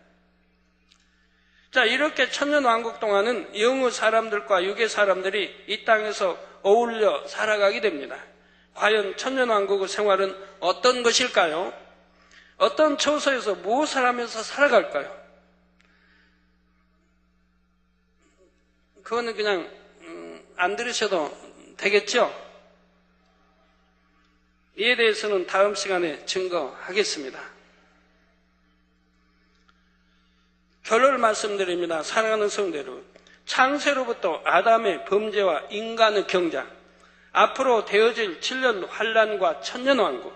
자, 이렇게 천년왕국 동안은 영의 사람들과 육의 사람들이 이 땅에서 어울려 살아가게 됩니다. 과연 천년왕국의 생활은 어떤 것일까요? 어떤 처소에서 무엇을 하면서 살아갈까요? 그거는 그냥 안 들으셔도 되겠죠? 이에 대해서는 다음 시간에 증거하겠습니다. 결론을 말씀드립니다. 사랑하는 성도 여러분, 창세로부터 아담의 범죄와 인간의 경작, 앞으로 되어질 7년 환란과 천년왕국,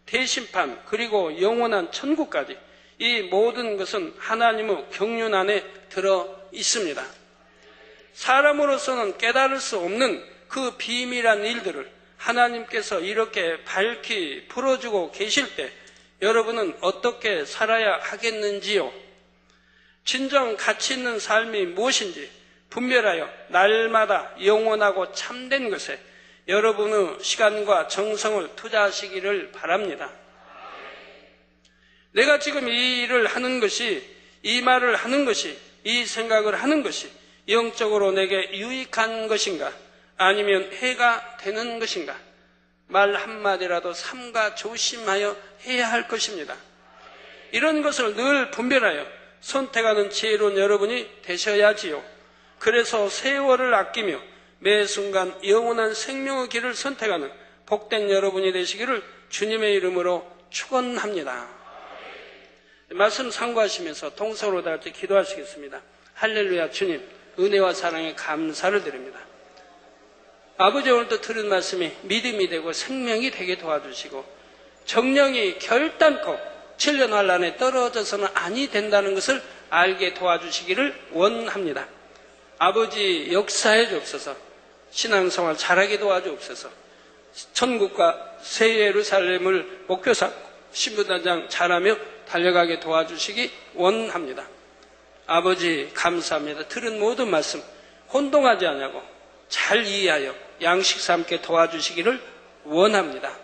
대심판, 그리고 영원한 천국까지 이 모든 것은 하나님의 경륜 안에 들어 있습니다. 사람으로서는 깨달을 수 없는 그 비밀한 일들을 하나님께서 이렇게 밝히 풀어주고 계실 때 여러분은 어떻게 살아야 하겠는지요? 진정 가치 있는 삶이 무엇인지 분별하여 날마다 영원하고 참된 것에 여러분의 시간과 정성을 투자하시기를 바랍니다. 내가 지금 이 일을 하는 것이, 이 말을 하는 것이, 이 생각을 하는 것이 영적으로 내게 유익한 것인가? 아니면 해가 되는 것인가? 말 한마디라도 삼가 조심하여 해야 할 것입니다. 이런 것을 늘 분별하여 선택하는 지혜로운 여러분이 되셔야지요. 그래서 세월을 아끼며 매 순간 영원한 생명의 길을 선택하는 복된 여러분이 되시기를 주님의 이름으로 축원합니다. 말씀 상고하시면서 동서로 다 같이 기도하시겠습니다. 할렐루야. 주님, 은혜와 사랑에 감사를 드립니다. 아버지, 오늘도 들은 말씀이 믿음이 되고 생명이 되게 도와주시고 정령이 결단코 7년 환란에 떨어져서는 아니 된다는 것을 알게 도와주시기를 원합니다. 아버지, 역사해 주옵소서. 신앙생활 잘하게 도와주옵소서. 천국과 새 예루살렘을 목표 삼고 신부단장 잘하며 달려가게 도와주시기 원합니다. 아버지, 감사합니다. 들은 모든 말씀 혼동하지 않냐고 잘 이해하여 양식 삼게 도와주시기를 원합니다.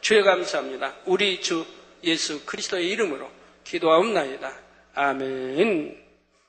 주여 감사합니다. 우리 주 예수 그리스도의 이름으로 기도하옵나이다. 아멘.